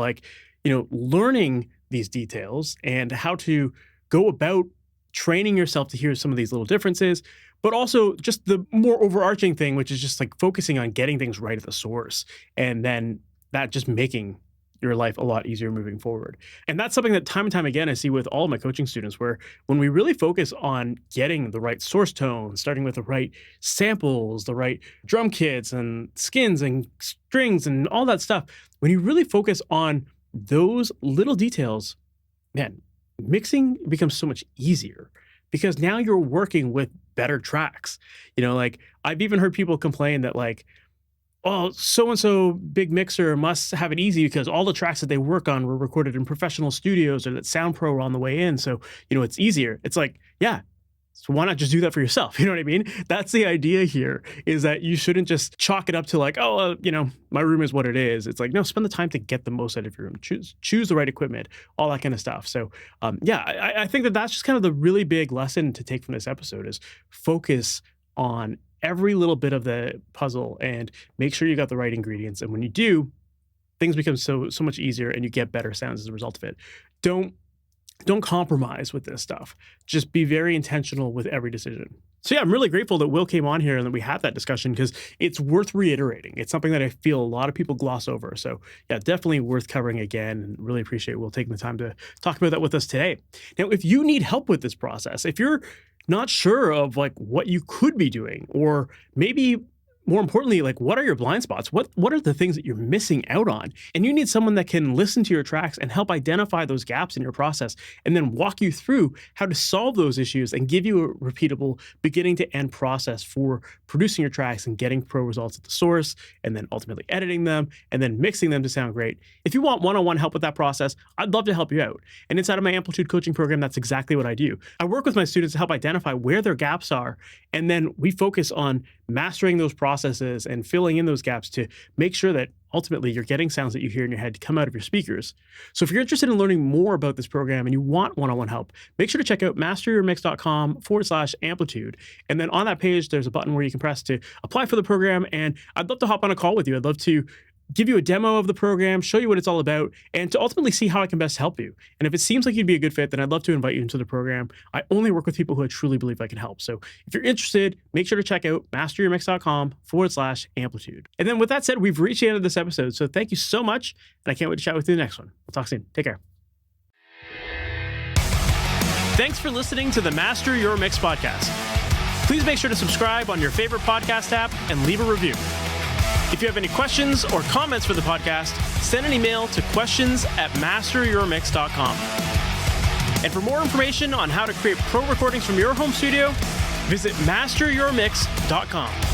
learning these details and how to go about training yourself to hear some of these little differences, but also just the more overarching thing, which is just like focusing on getting things right at the source, and then that just making your life a lot easier moving forward. And that's something that time and time again I see with all of my coaching students, where when we really focus on getting the right source tone, starting with the right samples, the right drum kits and skins and strings and all that stuff, when you really focus on those little details, man, mixing becomes so much easier, because now you're working with better tracks. Like I've even heard people complain that like, oh, so-and-so big mixer must have it easy because all the tracks that they work on were recorded in professional studios, or that Sound Pro were on the way in. So, it's easier. It's like, yeah, so why not just do that for yourself? You know what I mean? That's the idea here, is that you shouldn't just chalk it up to like, my room is what it is. It's like, no, spend the time to get the most out of your room. Choose the right equipment, all that kind of stuff. So, I think that's just kind of the really big lesson to take from this episode, is focus on every little bit of the puzzle and make sure you got the right ingredients. And when you do, things become so much easier and you get better sounds as a result of it. Don't don't compromise with this stuff. Just be very intentional with every decision. So yeah, I'm really grateful that Will came on here and that we had that discussion because it's worth reiterating. It's something that I feel a lot of people gloss over. So yeah, definitely worth covering again, and really appreciate Will taking the time to talk about that with us today. Now, if you need help with this process, if you're not sure of like what you could be doing, or maybe more importantly, like what are your blind spots? What are the things that you're missing out on? And you need someone that can listen to your tracks and help identify those gaps in your process and then walk you through how to solve those issues and give you a repeatable beginning to end process for producing your tracks and getting pro results at the source, and then ultimately editing them and then mixing them to sound great. If you want one-on-one help with that process, I'd love to help you out. And inside of my Amplitude coaching program, that's exactly what I do. I work with my students to help identify where their gaps are, and then we focus on mastering those processes and filling in those gaps to make sure that ultimately you're getting sounds that you hear in your head to come out of your speakers. So if you're interested in learning more about this program and you want one-on-one help, make sure to check out masteryourmix.com/amplitude. And then on that page, there's a button where you can press to apply for the program. And I'd love to hop on a call with you. I'd love to give you a demo of the program, show you what it's all about, and to ultimately see how I can best help you. And if it seems like you'd be a good fit, then I'd love to invite you into the program. I only work with people who I truly believe I can help. So if you're interested, make sure to check out masteryourmix.com/amplitude. And then with that said, we've reached the end of this episode. So thank you so much, and I can't wait to chat with you in the next one. We'll talk soon. Take care. Thanks for listening to the Master Your Mix podcast. Please make sure to subscribe on your favorite podcast app and leave a review. If you have any questions or comments for the podcast, send an email to questions@masteryourmix.com. And for more information on how to create pro recordings from your home studio, visit masteryourmix.com.